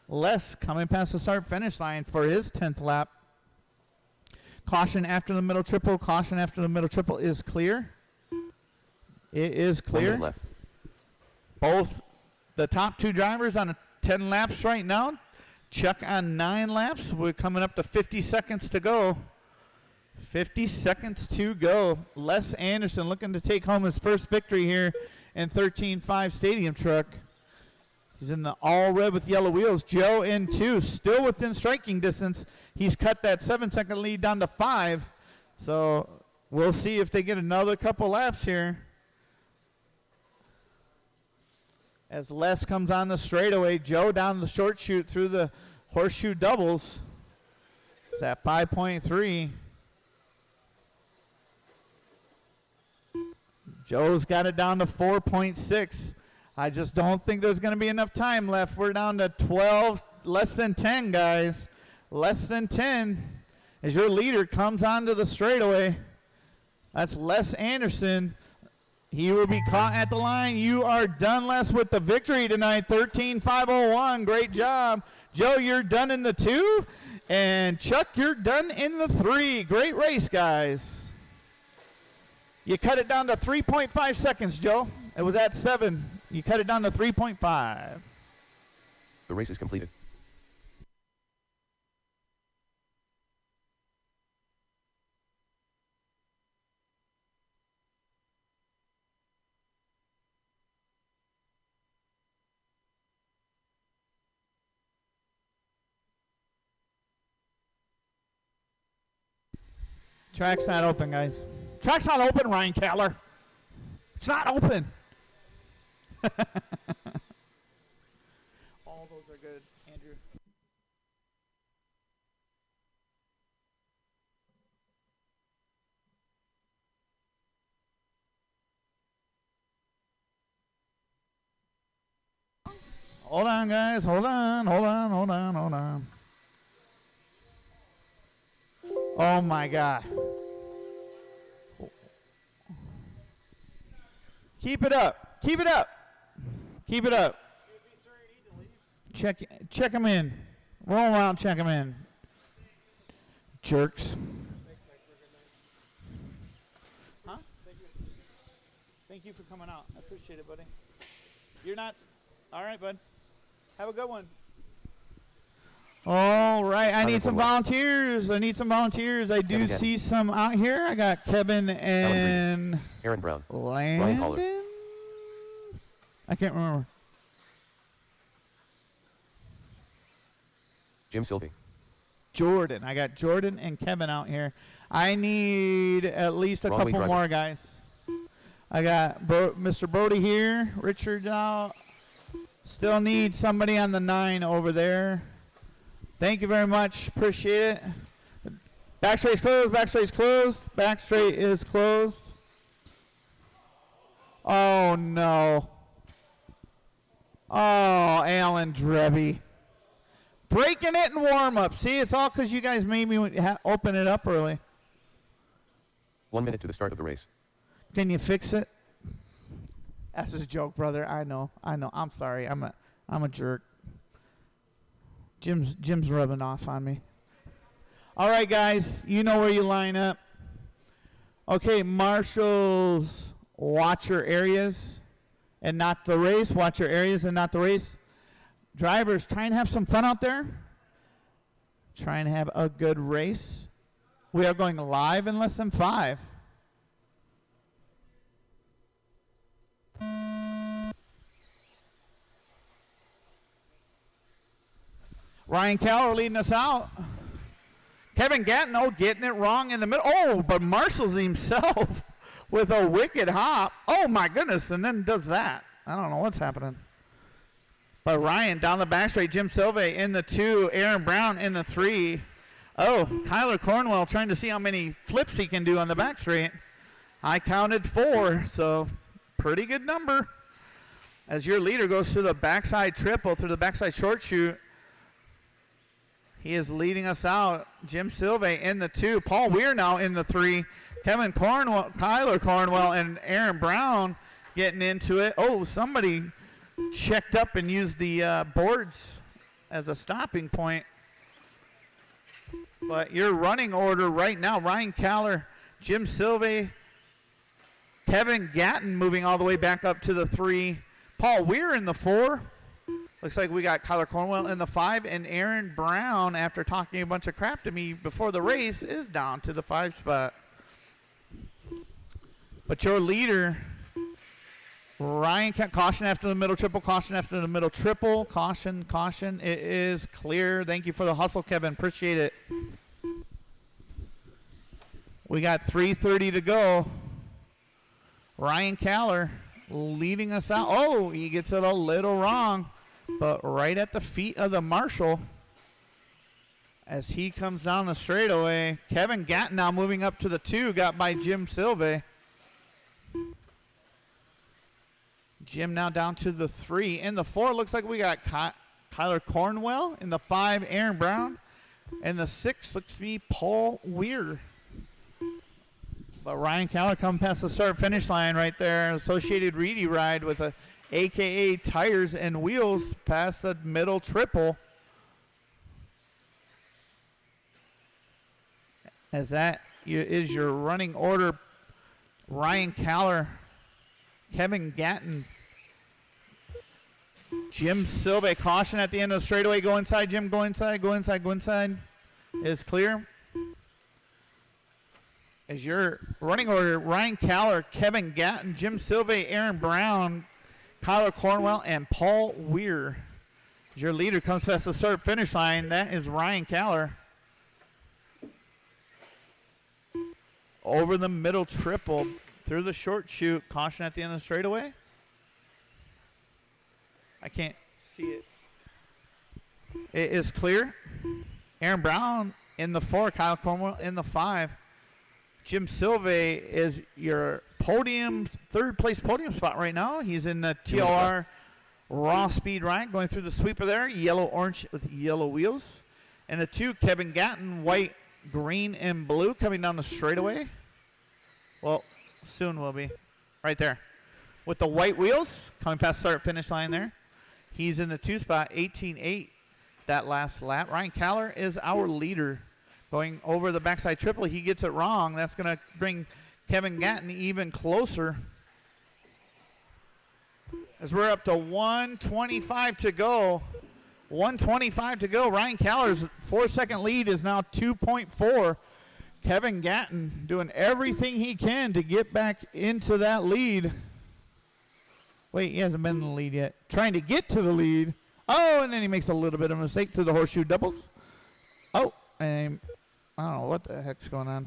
Les coming past the start-finish line for his 10th lap. Caution after the middle triple. Caution after the middle triple is clear. It is 1 minute clear. left. Both the top 2 drivers on 10 laps right now. Chuck on 9 laps. We're coming up to 50 seconds to go. 50 seconds to go. Les Anderson looking to take home his first victory here in 13.5 stadium truck. He's in the all red with yellow wheels. Joe in 2, still within striking distance. He's cut that 7-second lead down to 5. So We'll see if they get another couple laps here. As Les comes on the straightaway, Joe down the short chute through the horseshoe doubles. It's at 5.3. Joe's got it down to 4.6. I just don't think there's going to be enough time left. We're down to 12, less than 10, guys. Less than 10 as your leader comes onto the straightaway. That's Les Anderson. He will be caught at the line. You are done, Les, with the victory tonight. 13.501. Great job. Joe, you're done in the 2. And Chuck, you're done in the 3. Great race, guys. You cut it down to 3.5 seconds, Joe. It was at 7. You cut it down to 3.5. The race is completed. Track's not open, guys. Track's not open, Ryan Keller. It's not open. All those are good, Andrew. Hold on, guys. Hold on. Oh, my God. Keep it up. Check him in. Roll around, check him in. Jerks. Huh? Thank you for coming out. I appreciate it, buddy. You're not. All right, bud. Have a good one. All right. I need some volunteers. I do see some out here. I got Kevin and Aaron Brown. Landon. I can't remember. Jim Sylvie. Jordan. I got Jordan and Kevin out here. I need at least a couple more guys. I got Mr. Brody here. Richard out. Still need somebody on the 9 over there. Thank you very much. Appreciate it. Backstraight's closed. Backstraight is closed. Oh, no. Oh, Alan Drebby. Breaking it in warm-up. See, it's all because you guys made me open it up early. 1 minute to the start of the race. Can you fix it? That's a joke, brother. I know. I'm sorry. I'm a jerk. Jim's rubbing off on me. All right, guys. You know where you line up. Okay, marshals, watch your areas and not the race. Watch your areas and not the race. Drivers, try and have some fun out there. Try and have a good race. We are going live in less than 5. Ryan Keller leading us out. Kevin Gatno getting it wrong in the middle. Oh, but marshals himself with a wicked hop. Oh, my goodness, and then does that. I don't know what's happening. But Ryan down the back straight. Jim Silve in the 2. Aaron Brown in the 3. Oh, Kyler Cornwell trying to see how many flips he can do on the back straight. I counted 4, so pretty good number. As your leader goes through the backside triple, through the backside short chute. He is leading us out. Jim Silve in the 2. Paul Weir now in the 3. Kevin Cornwell, Kyler Cornwell, and Aaron Brown getting into it. Oh, somebody checked up and used the boards as a stopping point. But your running order right now, Ryan Keller, Jim Silve, Kevin Gatton moving all the way back up to the 3. Paul Weir in the 4. Looks like we got Kyler Cornwell in the 5, and Aaron Brown, after talking a bunch of crap to me before the race, is down to the 5 spot. But your leader, Ryan, caution after the middle triple, caution after the middle triple, caution. It is clear. Thank you for the hustle, Kevin. Appreciate it. We got 3:30 to go. Ryan Caller leading us out. Oh, he gets it a little wrong, but right at the feet of the marshal as he comes down the straightaway. Kevin Gatton now moving up to the 2, got by Jim Silve. Jim now down to the 3. In the 4, looks like we got Kyler Cornwell. In the 5, Aaron Brown. And the 6 looks to be Paul Weir. But Ryan Caller coming past the start-finish line right there. Associated Reedy ride with a AKA tires and wheels past the middle triple. As that is your running order. Ryan Caller, Kevin Gatton, Jim Silve. Caution at the end of the straightaway. Go inside, Jim. Go inside. Go inside. Go inside. Is clear. As your running order, Ryan Caller, Kevin Gatton, Jim Silve, Aaron Brown, Kyler Cornwell, and Paul Weir. As your leader comes past the start-finish line, that is Ryan Caller. Over the middle triple, through the short chute. Caution at the end of the straightaway. I can't see it. It is clear. Aaron Brown in the 4, Kyle Cornwell in the 5. Jim Silve is your podium, 3rd place podium spot right now. He's in the TLR Raw Speed ride, going through the sweeper there, yellow-orange with yellow wheels. And the 2, Kevin Gatton, white, green, and blue, coming down the straightaway. Well, soon will be. Right there. With the white wheels, coming past start-finish line there. He's in the 2 spot, 18.8 that last lap. Ryan Caller is our leader. Going over the backside triple, he gets it wrong. That's going to bring Kevin Gatton even closer. As we're up to 1:25 to go. 1:25 to go. Ryan Caller's 4-second lead is now 2.4. Kevin Gatton doing everything he can to get back into that lead. Wait, he hasn't been in the lead yet. Trying to get to the lead. Oh, and then he makes a little bit of a mistake through the horseshoe doubles. Oh, and I don't know what the heck's going on.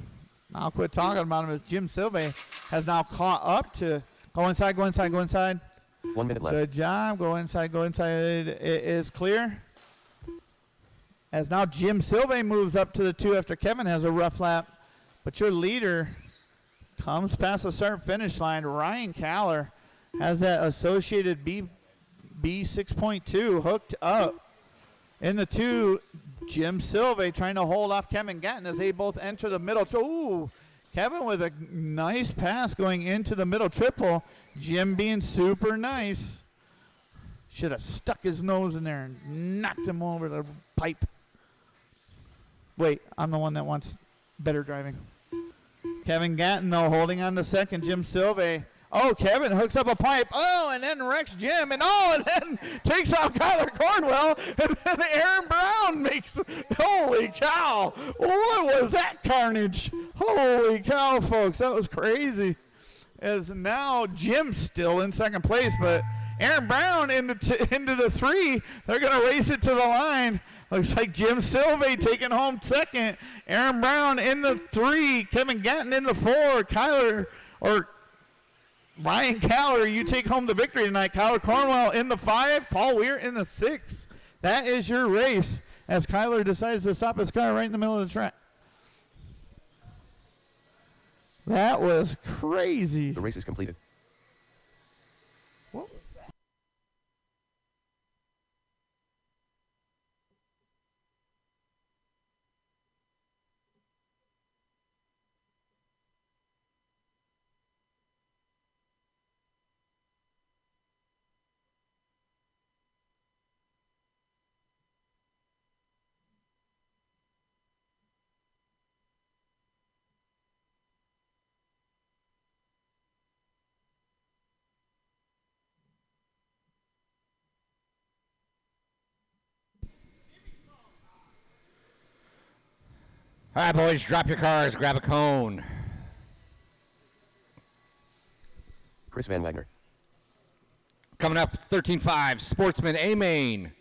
I'll quit talking about him as Jim Silve has now caught up to go inside, go inside, go inside. 1 minute left. Good job. Go inside, go inside. It is clear. As now Jim Silve moves up to the 2 after Kevin has a rough lap. But your leader comes past the start-finish line. Ryan Caller has that associated B 6.2 hooked up. In the 2, Jim Silve trying to hold off Kevin Gatton as they both enter the middle. Ooh, Kevin with a nice pass going into the middle triple. Jim being super nice. Should have stuck his nose in there and knocked him over the pipe. Wait, I'm the one that wants better driving. Kevin Gatton, though, holding on to second. Jim Silve. Oh, Kevin hooks up a pipe. Oh, and then wrecks Jim. And then takes out Kyler Cornwell. And then Aaron Brown makes. Holy cow. What was that carnage? Holy cow, folks. That was crazy. As now Jim's still in second place, but Aaron Brown into the 3. They're going to race it to the line. Looks like Jim Silve taking home second. Aaron Brown in the 3. Kevin Gatton in the 4. Ryan Caller, you take home the victory tonight. Kyler Cornwell in the 5. Paul Weir in the 6. That is your race as Kyler decides to stop his car right in the middle of the track. That was crazy. The race is completed. What was that? All right, boys, drop your cars, grab a cone. Chris Van Wagner. Coming up, 13.5, Sportsman A Main.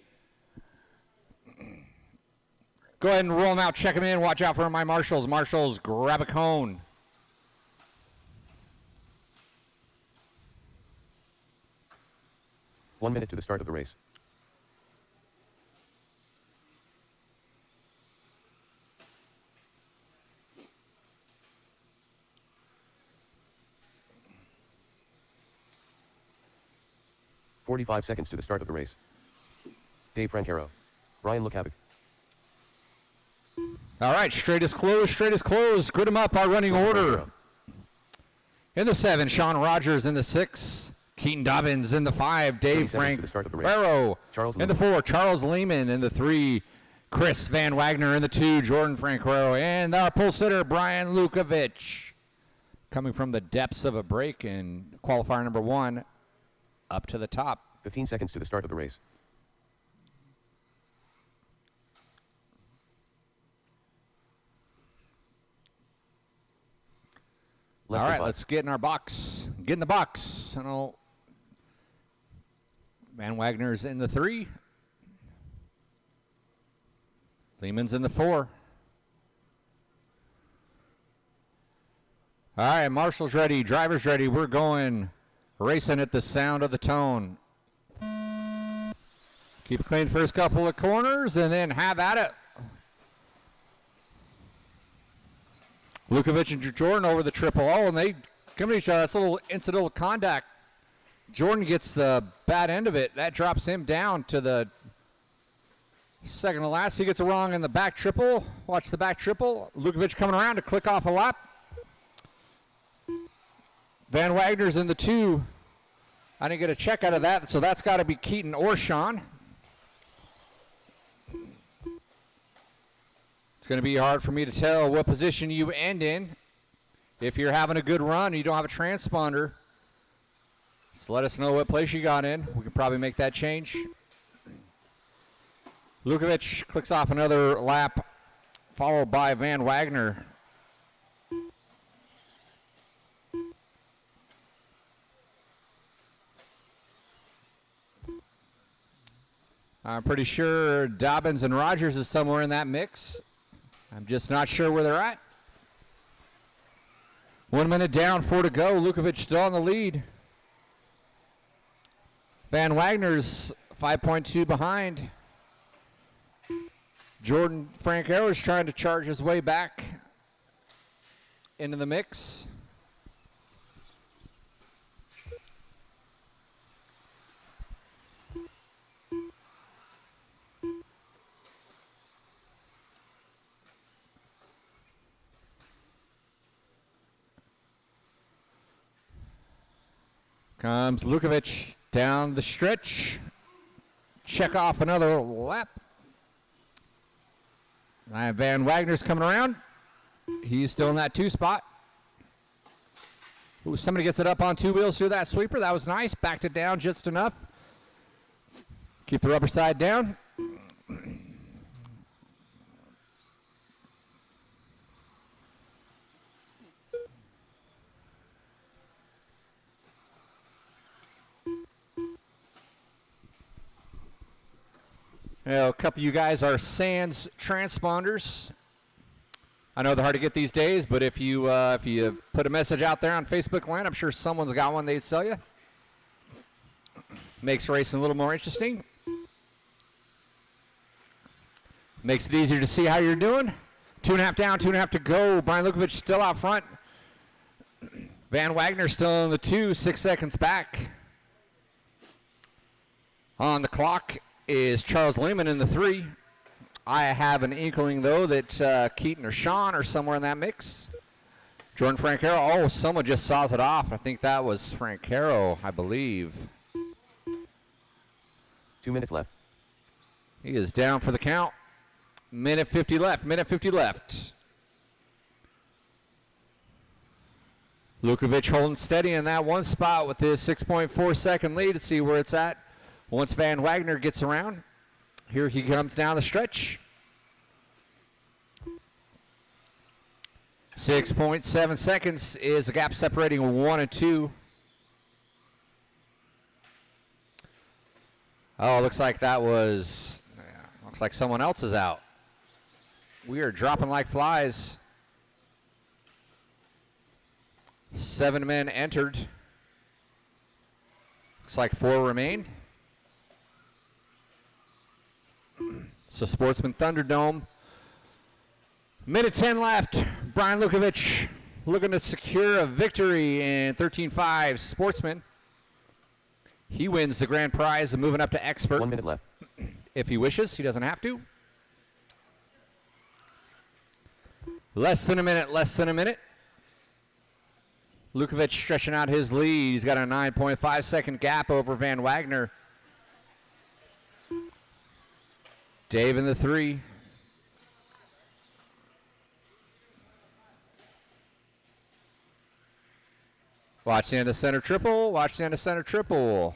Go ahead and roll them out, check them in, watch out for my marshals. Marshals, grab a cone. 1 minute to the start of the race. "45 seconds to the start of the race. Dave Francaro. Brian Lukavik. All right, straight is closed, straight is closed. Grid them up, our running order. In the 7, Sean Rogers. In the 6, Keaton Dobbins. In the 5, Dave 30 seconds to the start of the race. Farrow. Charles In the 4, Charles Lehman. In the 3, Chris Van Wagner. In the 2, Jordan Francaro. And our pole sitter, Brian Lukovic. Coming from the depths of a break in qualifier number 1 up to the top. 15 seconds to the start of the race. Less All than right, 5. let's get in our box. Get in the box. I know Van Wagner's in the 3. Lehman's in the 4. All right, Marshall's ready. Driver's ready. We're going racing at the sound of the tone. Keep it clean first couple of corners and then have at it. Lukovic and Jordan over the triple O, and they come to each other. That's a little incidental contact. Jordan gets the bad end of it. That drops him down to the second to last. He gets it wrong in the back triple. Watch the back triple. Lukovic coming around to click off a lap. Van Wagner's in the 2. I didn't get a check out of that, so that's got to be Keaton or Sean. It's going to be hard for me to tell what position you end in. If you're having a good run and you don't have a transponder, just let us know what place you got in. We can probably make that change. Lukovic clicks off another lap, followed by Van Wagner. I'm pretty sure Dobbins and Rogers is somewhere in that mix. I'm just not sure where they're at. 1 minute down, 4 to go. Lukovic still on the lead. Van Wagner's 5.2 behind. Jordan Francaro is trying to charge his way back into the mix. Comes Lukovic down the stretch. Check off another lap. Van Wagner's coming around. He's still in that 2 spot. Ooh, somebody gets it up on 2 wheels through that sweeper. That was nice. Backed it down just enough. Keep the rubber side down. You know, a couple of you guys are Sands transponders. I know they're hard to get these days, but if you put a message out there on Facebook Land, I'm sure someone's got one they'd sell you. Makes racing a little more interesting. Makes it easier to see how you're doing. 2.5 down, 2.5 to go. Brian Lukovic still out front. Van Wagner still in the 2, 6 seconds back. On the clock is Charles Lehman in the 3. I have an inkling, though, that Keaton or Sean are somewhere in that mix. Jordan Francaro. Oh, someone just saws it off. I think that was Francaro, I believe. 2 minutes left. He is down for the count. Minute 50 left. Minute 50 left. Lukovic holding steady in that 1 spot with his 6.4 second lead. Let's see where it's at. Once Van Wagner gets around, here he comes down the stretch. 6.7 seconds is the gap separating 1 and 2. Oh, looks like that was, looks like someone else is out. We are dropping like flies. 7 men entered. Looks like 4 remain. It's the Sportsman Thunderdome. Minute 10 left. Brian Lukovic looking to secure a victory in 13.5 Sportsman. He wins the grand prize of moving up to expert. 1 minute left. If he wishes, he doesn't have to. Less than a minute. Lukovic stretching out his lead. He's got a 9.5 second gap over Van Wagner. Dave in the 3. Watch the end of center triple.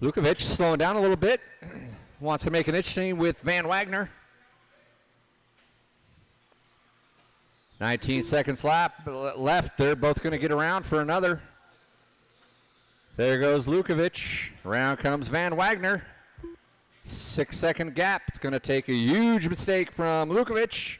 Lukovic slowing down a little bit. Wants to make an interesting with Van Wagner. 19 seconds left. They're both going to get around for another. There goes Lukovic. Around comes Van Wagner. 6 second gap. It's going to take a huge mistake from Lukovic.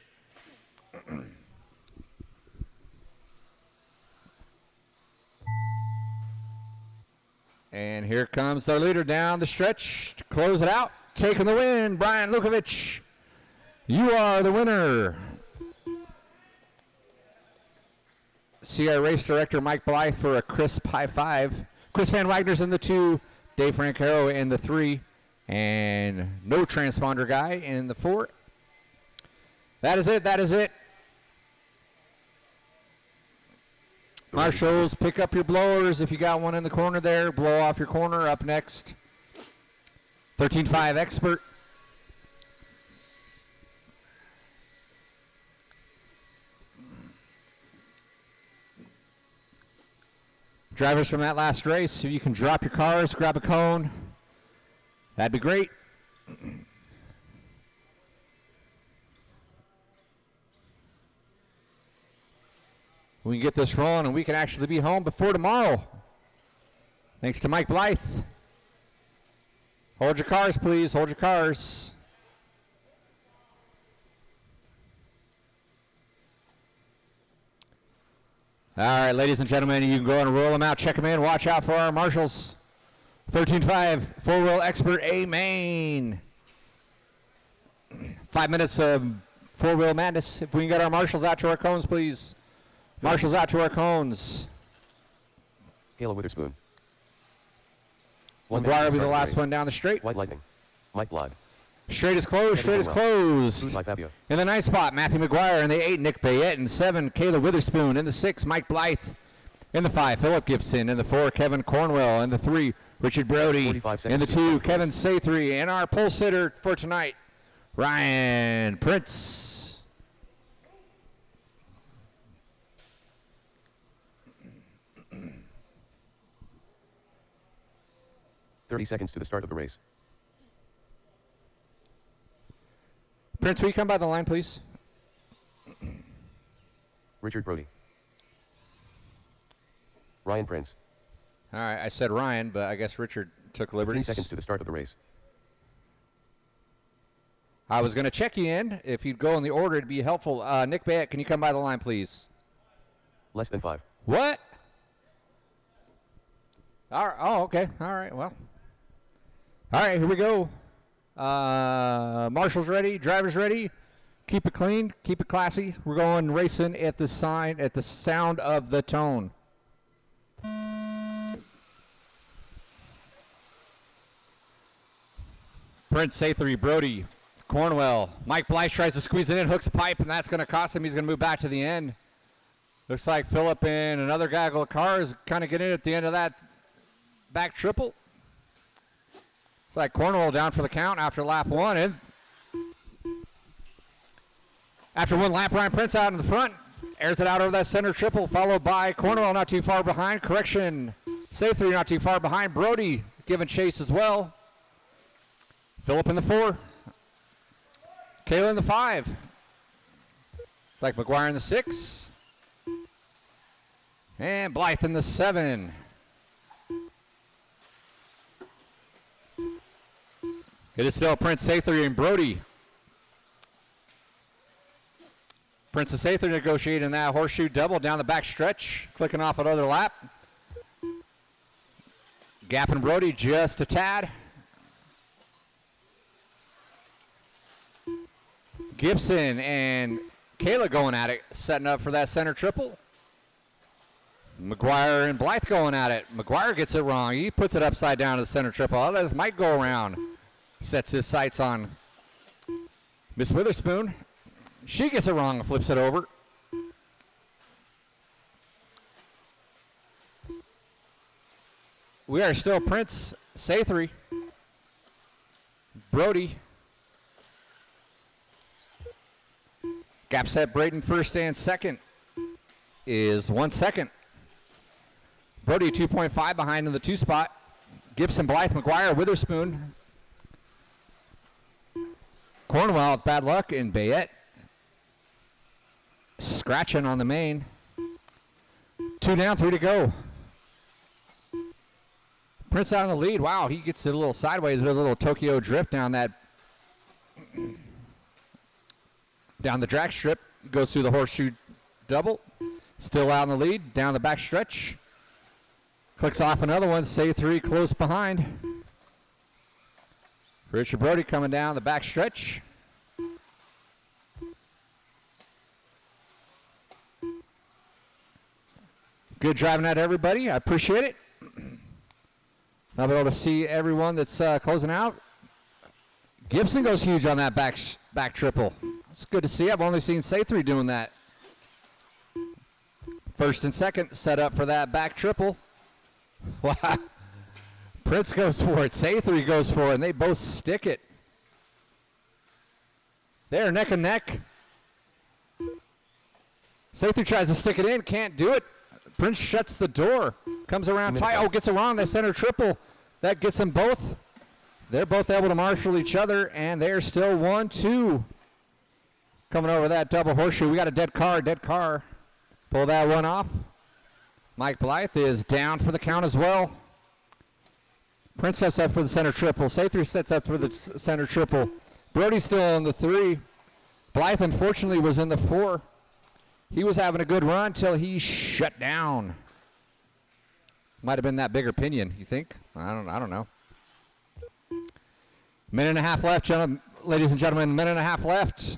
And here comes our leader down the stretch to close it out. Taking the win, Brian Lukovic. You are the winner. See our race director, Mike Blythe, for a crisp high five. Chris Van Wagner's in the 2. Dave Francaro in the 3. And no transponder guy in the 4. That is it. Marshals, pick up your blowers if you got one in the corner there. Blow off your corner. Up next, 13.5 expert. Drivers from that last race, if you can drop your cars, grab a cone, that'd be great. We can get this rolling and we can actually be home before tomorrow. Thanks to Mike Blythe. Hold your cars, please. Hold your cars. All right, ladies and gentlemen, you can go and roll them out, check them in, watch out for our marshals. 13.5, four-wheel expert A Main. 5 minutes of four-wheel madness. If we can get our marshals out to our cones, please. Marshals out to our cones. Kayla Witherspoon. McGuire will be the last one down the straight. White Lightning. Mike Blythe. Straight is closed, straight is closed. Blue Sky Fabio. In the 9 spot, Matthew McGuire. In the 8, Nick Bayette. In the 7, Kayla Witherspoon. In the 6, Mike Blythe. In the 5, Philip Gibson. In the 4, Kevin Cornwell. In the 3, Richard Brody. 45 In the seconds 2, to Kevin Sathry. And our pole sitter for tonight, Ryan Prince. 30 seconds to the start of the race. Prince, will you come by the line, please? Richard Brody. Ryan Prince. All right, I said Ryan, but I guess Richard took 15 liberties. seconds to the start of the race. I was going to check you in. If you'd go in the order, it'd be helpful. Nick Bayette, can you come by the line, please? Less than 5. What? All right. Oh, okay. All right. Well. All right. Here we go. Marshals ready. Drivers ready. Keep it clean. Keep it classy. We're going racing at the sign, at the sound of the tone. Prince, Sathry, Brody, Cornwell. Mike Blythe tries to squeeze it in, hooks a pipe, and that's going to cost him. He's going to move back to the end. Looks like Phillip and another gaggle of cars kind of get in at the end of that back triple. It's like Cornwell down for the count after lap 1. And after one lap, Ryan Prince out in the front. Airs it out over that center triple, followed by Cornwell not too far behind. Correction, Sathry not too far behind. Brody giving chase as well. Phillip in the 4. Kayla in the 5. It's like McGuire in the 6. And Blythe in the 7. It is still Prince, Sathry, and Brody. Prince and Sathry negotiating that horseshoe double down the back stretch, clicking off another lap. Gap and Brody just a tad. Gibson and Kayla going at it, setting up for that center triple. McGuire and Blythe going at it. McGuire gets it wrong. He puts it upside down to the center triple. Others might go around. Sets his sights on Miss Witherspoon. She gets it wrong and flips it over. We are still Prince, Sathery, Brody. Gap set Braden first and second is 1 second. Brody 2.5 behind in the 2 spot. Gibson, Blythe, McGuire, Witherspoon. Cornwell with bad luck in Bayette. Scratching on the main. 2 down, 3 to go. Prince out in the lead. Wow, he gets it a little sideways. There's a little Tokyo drift down that, down the drag strip. Goes through the horseshoe double. Still out in the lead. Down the back stretch. Clicks off another one. Sathery close behind. Richard Brody coming down the back stretch. Good driving at everybody. I appreciate it. I'll be able to see everyone that's closing out. Gibson goes huge on that back triple. It's good to see. I've only seen Sathery doing that. First and second set up for that back triple. Wow. Prince goes for it. Sathery goes for it, and they both stick it. They're neck and neck. Sathery tries to stick it in, can't do it. Prince shuts the door, comes around tight. Oh, gets around that center triple. That gets them both. They're both able to marshal each other, and they're still 1-2. Coming over that double horseshoe. We got a dead car. Pull that one off. Mike Blythe is down for the count as well. Prince steps up for the center triple. Sathery sets up for the center triple. Brody's still on the 3. Blythe, unfortunately, was in the 4. He was having a good run till he shut down. Might have been that bigger pinion, you think? I don't know. Minute and a half left, ladies and gentlemen. Minute and a half left.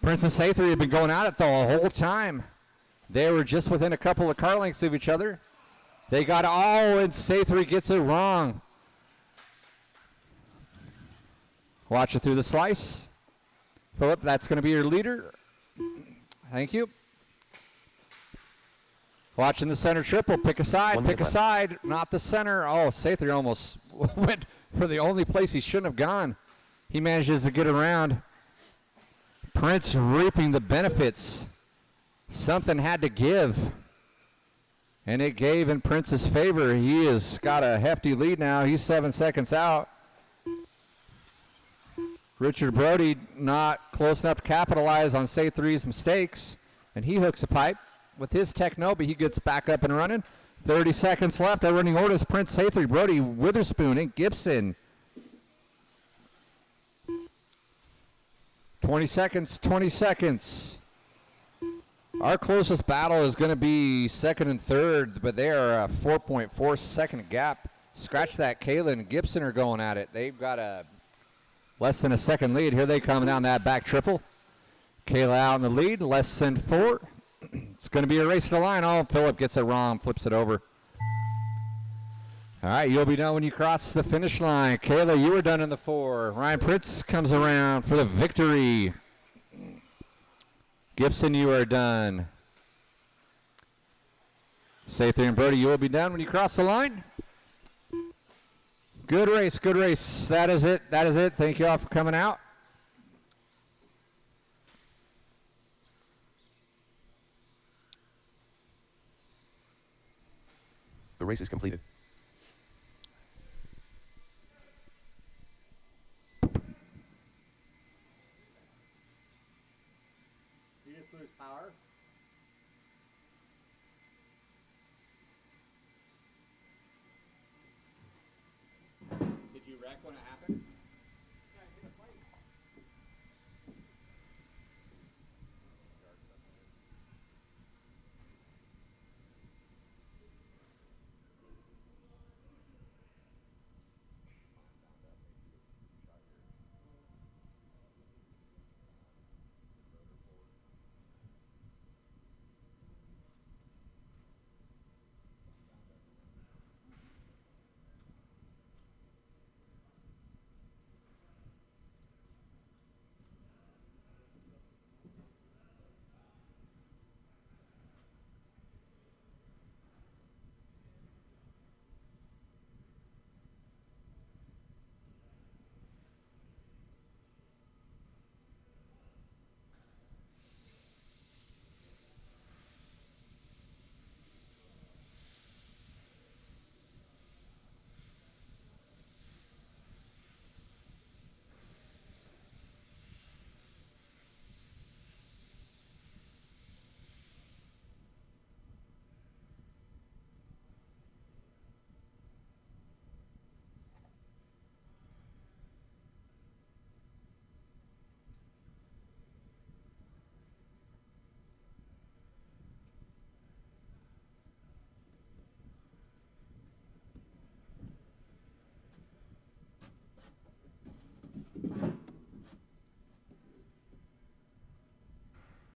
Prince and Sathery have been going at it the whole time. They were just within a couple of car lengths of each other. They got and Sathery gets it wrong. Watch it through the slice. Philip, that's going to be your leader. Thank you. Watching the center triple. Pick a side. Not the center. Oh, Sathery almost went for the only place he shouldn't have gone. He manages to get around. Prince reaping the benefits. Something had to give. And it gave in Prince's favor. He has got a hefty lead now. He's 7 seconds out. Richard Brody not close enough to capitalize on Sathery's mistakes. And he hooks a pipe with his techno, but he gets back up and running. 30 seconds left. Our running orders: Prince, Sathery, Brody, Witherspoon, and Gibson. 20 seconds. Our closest battle is going to be second and third, but they are a 4.4 second gap. Scratch that. Kayla and Gibson are going at it. They've got a less than a second lead. Here they come down that back triple. Kayla out in the lead, less than 4. It's going to be a race to the line. Oh, Philip gets it wrong, flips it over. All right, you'll be done when you cross the finish line. Kayla, you were done in the 4. Ryan Prince comes around for the victory. Gibson, you are done. Sathery and Brody, you will be done when you cross the line. Good race. That is it. Thank you all for coming out. The race is completed. You just lose power?